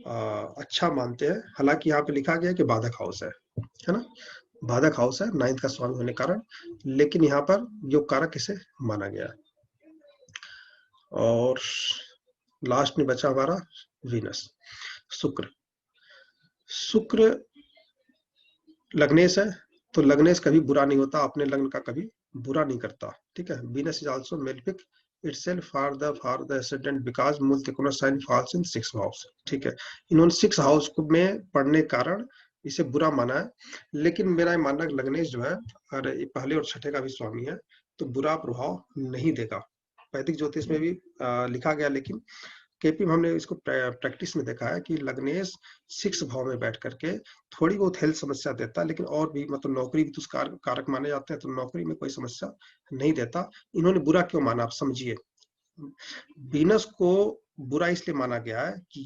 अच्छा मानते हैं। हालांकि यहाँ पे लिखा गया है कि बाधक हाउस है ना, बाधक हाउस है 9th का स्वामी होने के कारण, लेकिन यहाँ पर योग कारक इसे माना गया है। और लास्ट में बचा हमारा वीनस, शुक्र। शुक्र लग्नेश है, तो लग्नेश कभी बुरा नहीं होता, अपने लग्न का कभी बुरा नहीं करता। ठीक है, Venus is also malefic itself for the ascendant because मूल त्रिकोण sign falls in 6th house। ठीक है, इन्होंने 6th हाउस में पढ़ने के कारण इसे बुरा माना है। लेकिन मेरा ये मानना लग्नेश जो है अगर पहले और छठे का भी स्वामी है तो बुरा प्रभाव नहीं देगा। वैदिक ज्योतिष में भी लिखा गया, लेकिन केपी में हमने इसको प्रैक्टिस में देखा है कि लग्नेश 6 भाव में बैठ करके थोड़ी बहुत हेल्थ समस्या देता है, लेकिन और भी मतलब नौकरी भी तो कारक माने जाते हैं, तो नौकरी में कोई समस्या नहीं देता। इन्होंने बुरा क्यों माना आप समझिए। वीनस को बुरा इसलिए माना गया है कि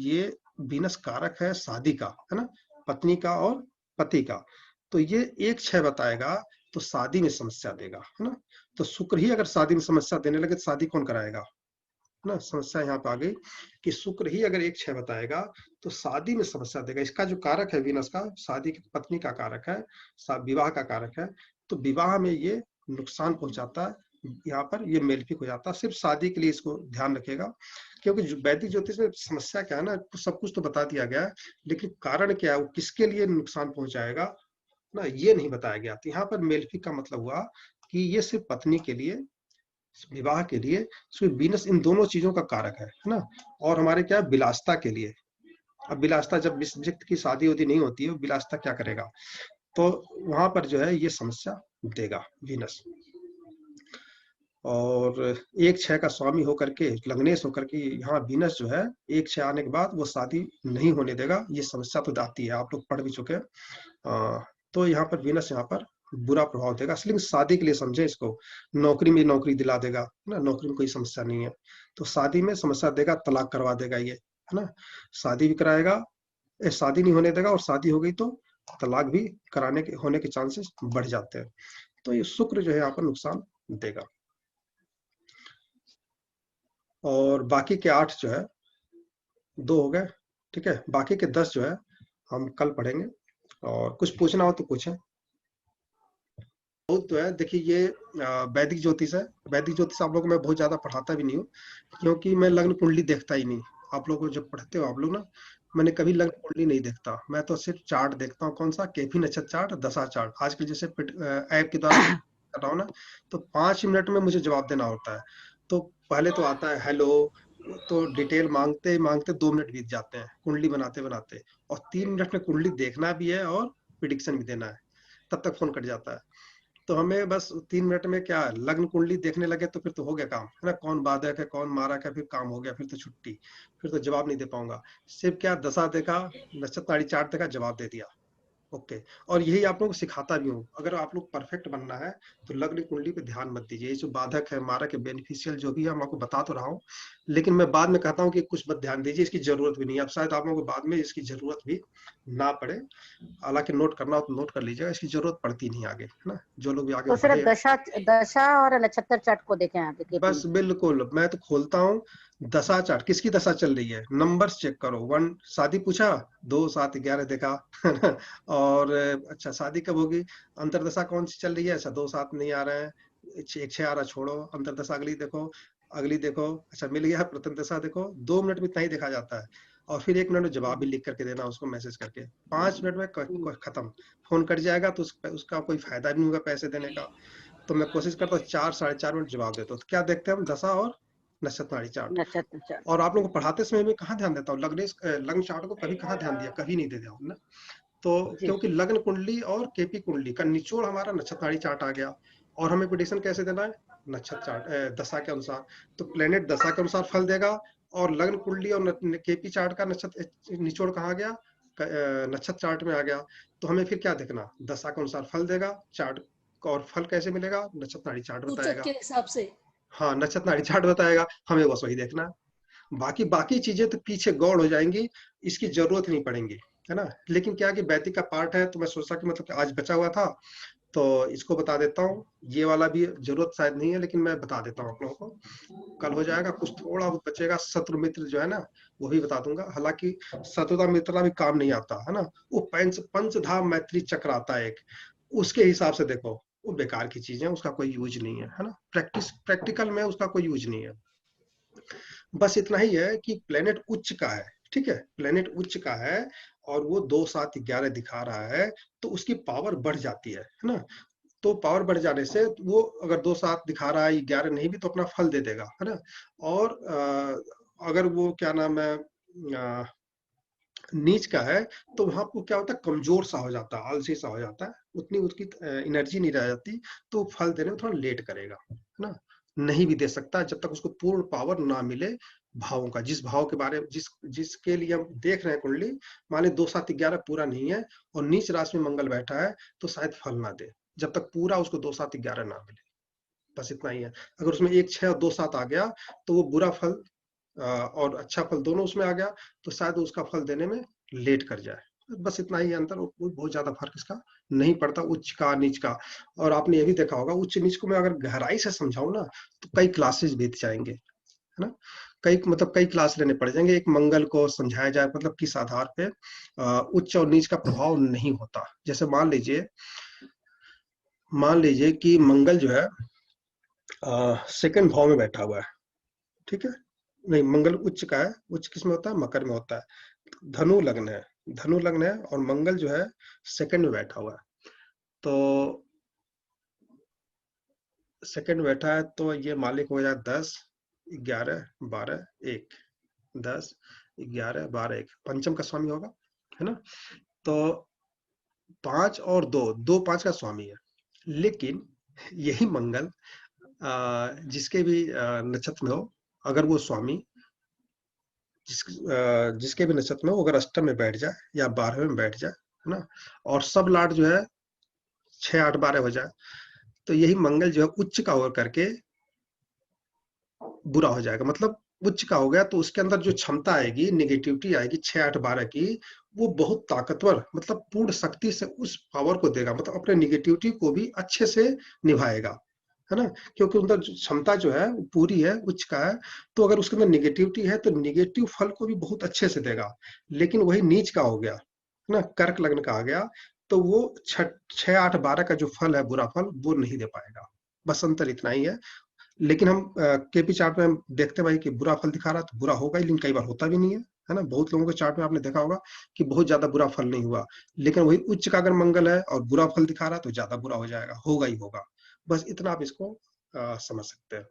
ये वीनस कारक है शादी का, है ना, पत्नी का और पति का। तो ये 1-6 बताएगा तो शादी में समस्या देगा, है ना। तो शुक्र ही अगर शादी में समस्या देने लगे तो शादी कौन कराएगा ना। समस्या यहाँ पे आ गई कि शुक्र ही अगर 1-6 बताएगा तो शादी में समस्या देगा। इसका जो कारक है वीनस का, शादी की पत्नी का कारक है, विवाह का कारक है, तो विवाह में ये नुकसान पहुंचाता है। यहाँ पर ये मेलफिक हो जाता है। सिर्फ शादी के लिए इसको ध्यान रखेगा, क्योंकि वैदिक ज्योतिष में समस्या क्या है ना, सब कुछ तो बता दिया गया है, लेकिन कारण क्या है, वो किसके लिए नुकसान पहुंचाएगा ना, ये नहीं बताया गया। तो यहाँ पर मेलफिक का मतलब हुआ कि ये सिर्फ पत्नी के लिए, विवाह के लिए, वीनस इन दोनों चीजों का कारक है ना। और हमारे क्या विलासता के लिए, अब विलासता जब व्यक्ति की शादी होती नहीं होती है, विलासता क्या करेगा, तो वहां पर जो है ये समस्या देगा वीनस। और 1-6 का स्वामी होकर के, लग्नेश होकर के यहाँ वीनस जो है 1-6 आने के बाद वो शादी नहीं होने देगा। ये समस्या तो आती है, आप लोग पढ़ भी चुके हैं। तो यहाँ पर वीनस यहाँ पर बुरा प्रभाव देगा, इसलिए शादी के लिए समझे इसको। नौकरी में नौकरी दिला देगा ना, नौकरी में कोई समस्या नहीं है, तो शादी में समस्या देगा, तलाक करवा देगा ये, है ना। शादी भी कराएगा, शादी नहीं होने देगा, और शादी हो गई तो तलाक भी कराने के होने के चांसेस बढ़ जाते हैं। तो ये शुक्र जो है यहाँ पर नुकसान देगा। और बाकी के 8 जो है 2 हो गए। ठीक है, बाकी के 10 जो है हम कल पढ़ेंगे, और कुछ पूछना हो तो पूछें। बहुत तो है, देखिए ये वैदिक ज्योतिष है। वैदिक ज्योतिष आप लोगों को मैं बहुत ज्यादा पढ़ाता भी नहीं हूँ, क्योंकि मैं लग्न कुंडली देखता ही नहीं। आप लोगों को जब पढ़ते हो आप लोग ना, मैंने कभी लग्न कुंडली नहीं देखता, मैं तो सिर्फ चार्ट देखता हूँ। कौन सा, केपी नक्षत्र चार्ट, दशा चार्ट। आजकल जैसे ऐप के द्वारा कर रहा हूँ ना, तो 5 मिनट में मुझे जवाब देना होता है। तो पहले तो आता है हेलो, तो डिटेल मांगते मांगते 2 मिनट बीत जाते हैं कुंडली बनाते बनाते, और 3 मिनट में कुंडली देखना भी है और प्रिडिक्शन भी देना है, तब तक फोन कट जाता है। तो हमें बस 3 मिनट में क्या लग्न कुंडली देखने लगे तो फिर तो हो गया काम, है ना। कौन बाधक है, कौन मारक है, फिर काम हो गया, फिर तो छुट्टी, फिर तो जवाब नहीं दे पाऊंगा। सिर्फ क्या दशा देखा, नक्षत्र चार्ट देखा, जवाब दे दिया, ओके। और यही आप लोगों को सिखाता भी हूँ, अगर आप लोग परफेक्ट बनना है तो लग्न कुंडली पे ध्यान मत दीजिए। ये जो बाधक है, मारक है, बेनिफिशियल जो भी है, मैं आपको बता तो रहा हूँ, लेकिन मैं बाद में कहता हूँ कि कुछ मत ध्यान दीजिए, इसकी जरूरत भी नहीं है। अब शायद आप लोगों को बाद में इसकी जरूरत भी ना पड़े, हालांकि नोट करना हो तो नोट कर लीजिएगा, इसकी जरूरत पड़ती नहीं आगे, है ना। जो लोग भी आगे तो सिर्फ बढ़े, दशा दशा और नक्षत्र चार्ट को देखें आगे के बस बिल्कुल मैं तो खोलता हूँ दशा चार्ट, किसकी दशा चल रही है, नंबर्स चेक करो। 1 शादी पूछा, 2 7 11 देखा है ना। और अच्छा शादी कब होगी, अंतरदशा कौन सी चल रही है, अच्छा 2 7 नहीं आ रहे हैं, 1 6 आ रहा, छोड़ो। अंतरदशा अगली देखो, अगली देखो, अच्छा मिल गया। प्रथम दशा देखो, 2 मिनट में इतना ही देखा जाता है। और फिर 1 मिनट में जवाब भी लिख करके देना उसको, मैसेज करके, 5 मिनट में खत्म। फोन कट जाएगा तो उसका कोई फायदा भी नहीं होगा पैसे देने का। तो मैं कोशिश करता हूँ 4 साढ़े 4 मिनट जवाब देता हूँ। तो क्या देखते हैं हम, दशा और नक्षत्र नाड़ी चार्ट। नक्षत्र चार्ट। और आप लोगों को पढ़ाते समय मैं कहाँ ध्यान देता हूँ, लग्न चार्ट को कभी कहाँ ध्यान दिया, कभी नहीं दे दिया ना। तो जी क्योंकि लग्न कुंडली और केपी कुंडली का निचोड़ हमारा नक्षत्र नाड़ी चार्ट आ गया, और हमें प्रेडिक्शन कैसे देना है, नक्षत्र चार्ट दशा के अनुसार। तो प्लेनेट दशा के अनुसार फल देगा, और लग्न कुंडली और केपी चार्ट का नक्षत्र निचोड़ कहाँ गया, नक्षत्र चार्ट में आ गया। तो हमें फिर क्या देखना, दशा के अनुसार फल देगा चार्ट, और फल कैसे मिलेगा, नक्षत्र नाड़ी चार्ट सूचक बताएगा। के हिसाब से। हाँ, नक्षत्र नाड़ी चार्ट बताएगा, हमें बस वही देखना है। बाकी बाकी चीजें तो पीछे गौड़ हो जाएंगी, इसकी जरूरत नहीं पड़ेंगी, है ना। लेकिन क्या कि वैदिक का पार्ट है, तो मैं सोचा कि मतलब कि आज बचा हुआ था तो इसको बता देता हूँ। ये वाला भी जरूरत शायद नहीं है, लेकिन मैं बता देता हूँ आप लोगों को, कल हो जाएगा। कुछ थोड़ा बहुत बचेगा, शत्रु मित्र जो है ना वो भी बता दूंगा। हालांकि शत्रुता मित्रता भी काम नहीं आता है ना, वो पंचधाम मैत्री चक्र आता है एक, उसके हिसाब से देखो, वो बेकार की चीज है, उसका कोई यूज नहीं है ना। प्रैक्टिकल में उसका कोई यूज नहीं है। बस इतना ही है कि प्लेनेट उच्च का है, ठीक है, प्लेनेट उच्च का है, और वो 2 7 11 दिखा रहा है, तो उसकी पावर बढ़ जाती है ना। तो पावर बढ़ जाने से वो अगर 2 7 दिखा रहा है, 11 नहीं भी तो अपना फल दे देगा, है ना। और अगर वो क्या नाम है, नीच का है, तो वहां को क्या होता है, कमजोर सा हो जाता है, आलसी सा हो जाता है, उतनी उसकी एनर्जी नहीं रह जाती, तो फल देने में थोड़ा लेट करेगा, है ना। नहीं भी दे सकता जब तक उसको पूर्ण पावर ना मिले भावों का, जिस भाव के बारे में जिसके लिए हम देख रहे हैं कुंडली। मान ली 2 7 11 पूरा नहीं है और नीच राशि में मंगल बैठा है, तो शायद फल ना दे जब तक पूरा उसको 2 7 11 ना मिले। बस इतना ही है। अगर उसमें 1 6 और 2 7 आ गया, तो वो बुरा फल और अच्छा फल दोनों उसमें आ गया, तो शायद उसका फल देने में लेट कर जाए। बस इतना ही अंतर, कोई बहुत ज्यादा फर्क इसका नहीं पड़ता, उच्च का नीच का। और आपने ये भी देखा होगा, उच्च नीच को मैं अगर गहराई से समझाऊं ना, तो कई क्लासेस बीत जाएंगे, है ना। कई क्लास लेने पड़ जाएंगे। एक मंगल को समझाया जाए मतलब किस आधार पे उच्च और नीच का प्रभाव नहीं होता। जैसे मान लीजिए कि मंगल जो है सेकंड भाव में बैठा हुआ है, ठीक है। नहीं, मंगल उच्च का है, उच्च किस में होता है, मकर में होता है। धनु लग्न है, धनु लग्न है, और मंगल जो है सेकंड में बैठा हुआ है। तो सेकंड में बैठा है, तो ये मालिक हो जाए 10 11 12 1, 10 11 12 1, पंचम का स्वामी होगा, है ना। तो 5 और 2 2 5 का स्वामी है। लेकिन यही मंगल जिसके भी नक्षत्र में हो, अगर वो स्वामी जिसके भी नक्षत्र में हो, अगर अष्टम में बैठ जाए या 12वें में बैठ जाए, है ना, और सब लाट जो है 6 8 12 हो जाए, तो यही मंगल जो है उच्च का होकर करके बुरा हो जाएगा। मतलब उच्च का हो गया तो उसके अंदर जो क्षमता आएगी, निगेटिविटी आएगी 6 8 12 की, वो बहुत ताकतवर, मतलब पूर्ण शक्ति से उस पावर को देगा, मतलब अपने निगेटिविटी को भी अच्छे से निभाएगा, है ना। क्योंकि उनका क्षमता जो है वो पूरी है, उच्च का है। तो अगर उसके अंदर निगेटिविटी है तो निगेटिव फल को भी बहुत अच्छे से देगा। लेकिन वही नीच का हो गया, है ना, कर्क लग्न का आ गया, तो वो 6 8 12 का जो फल है, बुरा फल, वो नहीं दे पाएगा। बस अंतर इतना ही है। लेकिन हम केपी चार्ट में हम देखते भाई कि बुरा फल दिखा रहा है तो बुरा होगा ही, लेकिन कई बार होता भी नहीं है ना। बहुत लोगों के चार्ट में आपने देखा होगा कि बहुत ज्यादा बुरा फल नहीं हुआ, लेकिन वही उच्च का अगर मंगल है और बुरा फल दिखा रहा है तो ज्यादा बुरा हो जाएगा, होगा ही होगा। बस इतना आप इसको समझ सकते हैं।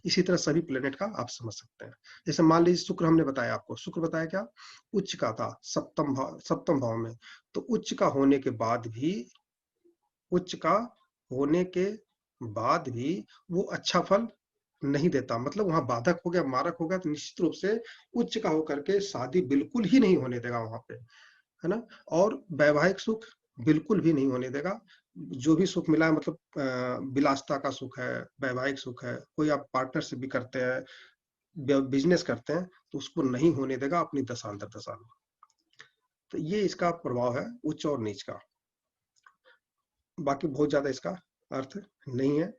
इसी तरह सभी प्लेनेट का आप समझ सकते हैं। जैसे मान लीजिए शुक्र हमने बताया आपको, शुक्र बताया क्या, उच्च का था सप्तम भाव में। तो उच्च का होने के बाद भी वो अच्छा फल नहीं देता। मतलब वहां बाधक हो गया, मारक हो गया, तो निश्चित रूप से उच्च का होकर के शादी बिल्कुल ही नहीं होने देगा वहां पे, है ना। और वैवाहिक सुख बिल्कुल भी नहीं होने देगा। जो भी सुख मिला है, मतलब विलासिता का सुख है, वैवाहिक सुख है, कोई आप पार्टनरशिप भी करते हैं, बिजनेस करते हैं, तो उसको नहीं होने देगा अपनी दशांतर दशा में। तो ये इसका प्रभाव है उच्च और नीच का। बाकी बहुत ज्यादा इसका अर्थ नहीं है।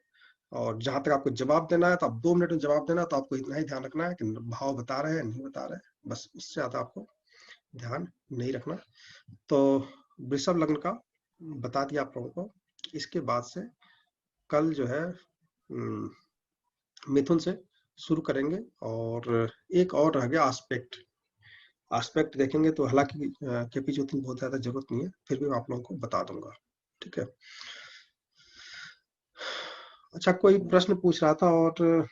और जहां तक आपको जवाब देना है तो आप 2 मिनट में जवाब देना, तो आपको इतना ही ध्यान रखना है कि भाव बता रहे हैं नहीं बता रहे, बस उससे ज्यादा आपको ध्यान नहीं रखना। तो वृषभ लग्न का बता दिया आप लोगों को। इसके बाद से कल जो है मिथुन से शुरू करेंगे। और एक और रह गया एस्पेक्ट। एस्पेक्ट देखेंगे तो हालांकि केपी ज्योति बहुत ज्यादा जरूरत नहीं है, फिर भी मैं आप लोगों को बता दूंगा। ठीक है। अच्छा, कोई प्रश्न पूछ रहा था और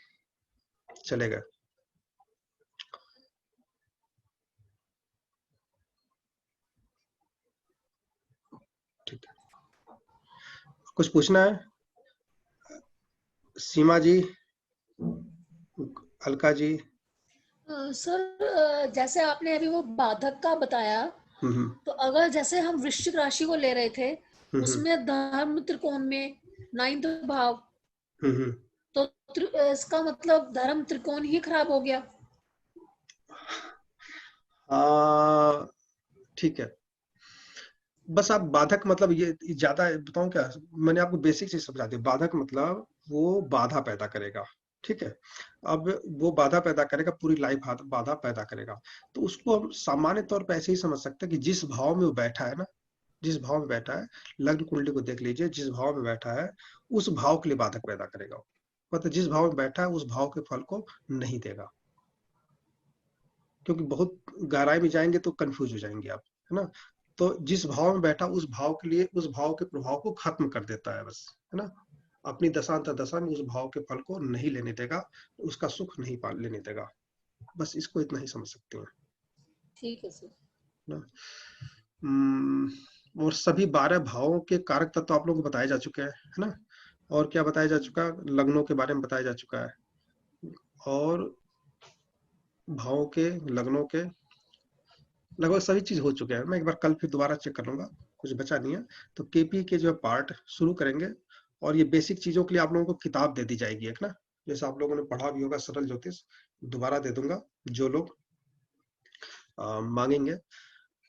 चले गए। ठीक है, कुछ पूछना है? सीमा जी, अलका जी। सर जैसे आपने अभी वो बाधक का बताया, तो अगर जैसे हम वृश्चिक राशि को ले रहे थे, उसमें धर्म त्रिकोण में 9th भाव, तो इसका मतलब धर्म त्रिकोण ही खराब हो गया। ठीक है, बस आप बाधक मतलब ये ज्यादा बताऊं क्या? मैंने आपको बेसिक चीज समझा दी। बाधक मतलब वो बाधा पैदा करेगा। ठीक है, अब वो बाधा पैदा करेगा, पूरी लाइफ बाधा पैदा करेगा। तो उसको हम सामान्य तौर पर ऐसे ही समझ सकते हैं कि जिस भाव में वो बैठा है ना, जिस भाव में बैठा है, लग्न कुंडली को देख लीजिए, जिस भाव में बैठा है उस भाव के लिए बाधक पैदा करेगा। मतलब जिस भाव में बैठा है उस भाव के फल को नहीं देगा। क्योंकि बहुत गहराई में जाएंगे तो कंफ्यूज हो जाएंगे आप, है ना। तो जिस भाव में बैठा उस भाव के लिए, उस भाव के प्रभाव को खत्म कर देता है बस, है ना। अपनी दशांतर दशा में उस भाव के फल को नहीं लेने देगा, उसका सुख नहीं लेने देगा। बस इसको इतना ही समझ सकते हैं। ठीक है सर। ना और सभी 12 भावों के कारक तत्व तो आप लोगों को बताए जा चुके हैं, है ना। और क्या बताया जा चुका है? लग्नों के बारे में बताया जा चुका है, और भावों के, लग्नों के लगभग सभी चीज हो चुके हैं। मैं एक बार कल फिर दोबारा चेक कर लूंगा, कुछ बचा नहीं है। तो केपी के जो है पार्ट शुरू करेंगे, और ये बेसिक चीजों के लिए आप लोगों को किताब दे दी जाएगी एक ना, जैसे आप लोगों ने पढ़ा भी होगा सरल ज्योतिष, दोबारा दे दूंगा जो लोग मांगेंगे।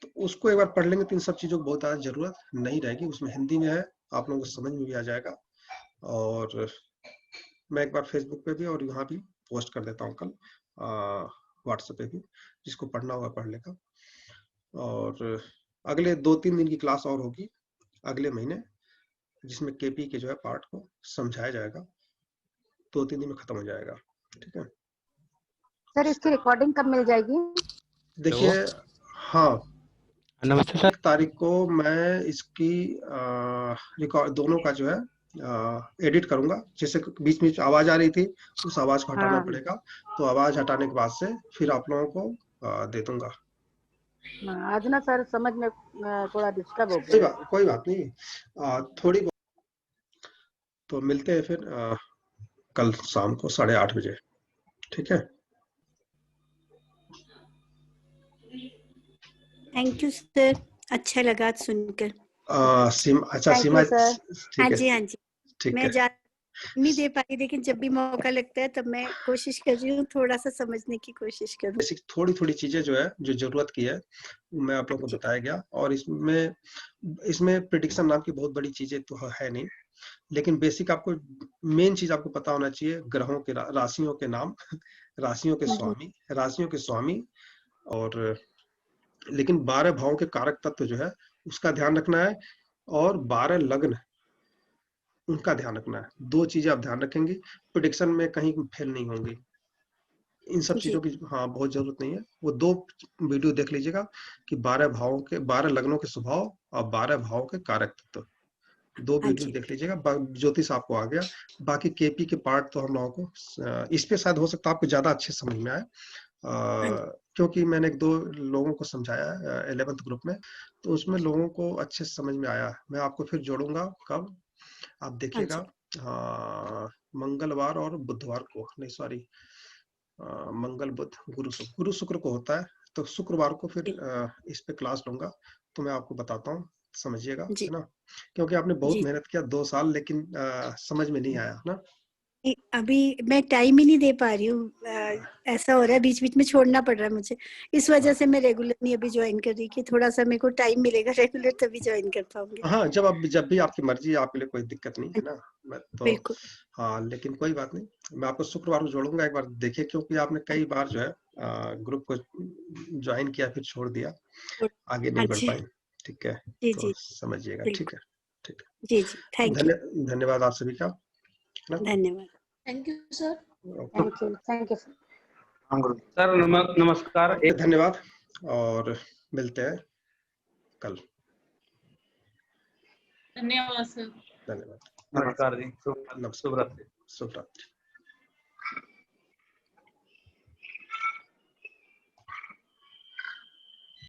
तो उसको एक बार पढ़ लेंगे तो इन सब चीजों को बहुत ज्यादा जरूरत नहीं रहेगी। उसमें हिंदी में है, आप लोगों को समझ में भी आ जाएगा। और मैं एक बार फेसबुक पे भी और यहाँ भी पोस्ट कर देता हूँ कल, व्हाट्सएप पे भी, जिसको पढ़ना होगा पढ़ लेगा। और अगले 2-3 दिन की क्लास और होगी अगले महीने, जिसमें केपी के जो है पार्ट को समझाया जाएगा। 2-3 दिन में खत्म हो जाएगा। ठीक है सर, इसकी रिकॉर्डिंग कब मिल जाएगी? देखिए, हाँ, नमस्ते सर। 1 तारीख को मैं इसकी रिकॉर्ड दोनों का जो है एडिट करूंगा। जैसे बीच में आवाज आ रही थी, उस आवाज को हटाना हाँ। पड़ेगा। तो आवाज हटाने के बाद से फिर आप लोगों को दे दूंगा। आज ना सर समझ में थोड़ा डिस्टर्ब हो गया। कोई बात नहीं, थोड़ी बहुत। तो मिलते हैं फिर कल शाम को 8:30 बजे। ठीक है, थैंक यू सर, अच्छा लगा सुनकर। अच्छा Thank सीमा, you, sir. ठीक है, हाँ जी ठीक मैं है। जा नहीं दे पाई, लेकिन जब भी मौका लगता है तब मैं कोशिश कर रही हूँ, थोड़ा सा समझने की कोशिश करूँ। बेसिक थोड़ी चीजें जो है, जो जरूरत की है, मैं आप लोगों को जी। बताया गया। और इसमें प्रिडिक्शन नाम की बहुत बड़ी चीजें तो है नहीं, लेकिन बेसिक आपको मेन चीज आपको पता होना चाहिए, ग्रहों के राशियों के नाम, राशियों के स्वामी। और लेकिन 12 भावों के कारक तत्व जो है उसका ध्यान रखना है, और 12 लग्न उनका ध्यान रखना है। 2 चीजें आप ध्यान रखेंगे, प्रिडिक्शन में कहीं फेल नहीं होंगी। इन सब जी। चीजों की बहुत जरूरत नहीं है। वो 2 वीडियो देख लीजिएगा कि 12 भावों के, 12 लग्नों के स्वभाव और 12 भावों के कारक तत्व, 2 हाँ वीडियो जी। देख लीजिएगा। ज्योतिष आपको आ गया। बाकी केपी के पार्ट तो हम लोगों को इस पे शायद हो सकता है आपको ज्यादा अच्छे समझ में आए, क्योंकि मैंने 1-2 लोगों को समझाया 11th ग्रुप में, तो उसमें लोगों को अच्छे से समझ में आया। मैं आपको फिर जोड़ूंगा कब, आप देखिएगा, मंगलवार और बुधवार को, नहीं सॉरी, मंगल बुध गुरु शुक्र को होता है। तो शुक्रवार को फिर इस पे क्लास लूंगा, तो मैं आपको बताता हूँ समझिएगा, जी है ना, क्योंकि आपने बहुत जी मेहनत किया 2 साल, लेकिन समझ में नहीं आया ना। अभी मैं टाइम ही नहीं दे पा रही हूँ, ऐसा हो रहा है, बीच बीच में छोड़ना पड़ रहा है मुझे, इस वजह से मैं रेगुलर नहीं अभी ज्वाइन कर रही कि थोड़ा सा मेरे को टाइम मिलेगा रेगुलर तभी ज्वाइन कर पाऊंगी। हाँ, जब भी आपकी मर्जी है, आपके लिए कोई दिक्कत नहीं है ना। मैं तो बिल्कुल हाँ, लेकिन कोई बात नहीं, मैं आपको शुक्रवार को जोड़ूंगा, एक बार देखिए, क्योंकि आपने कई बार जो है ग्रुप को ज्वाइन किया फिर छोड़ दिया, आगे नहीं बढ़ अच्छा पाए। ठीक है, जी तो जी समझिएगा। ठीक बिल्कुल है, ठीक जी जी है, थैंक यू धन्यवाद आप सभी का, है ना। धन्यवाद thank you sir. Okay, thank you हाँ गुरु सर नमस्कार। धन्यवाद, और मिलते हैं कल। धन्यवाद सर। धन्यवाद, नमस्कार जी, नमस्कार, शुभ रात्रि। शुभ रात्रि।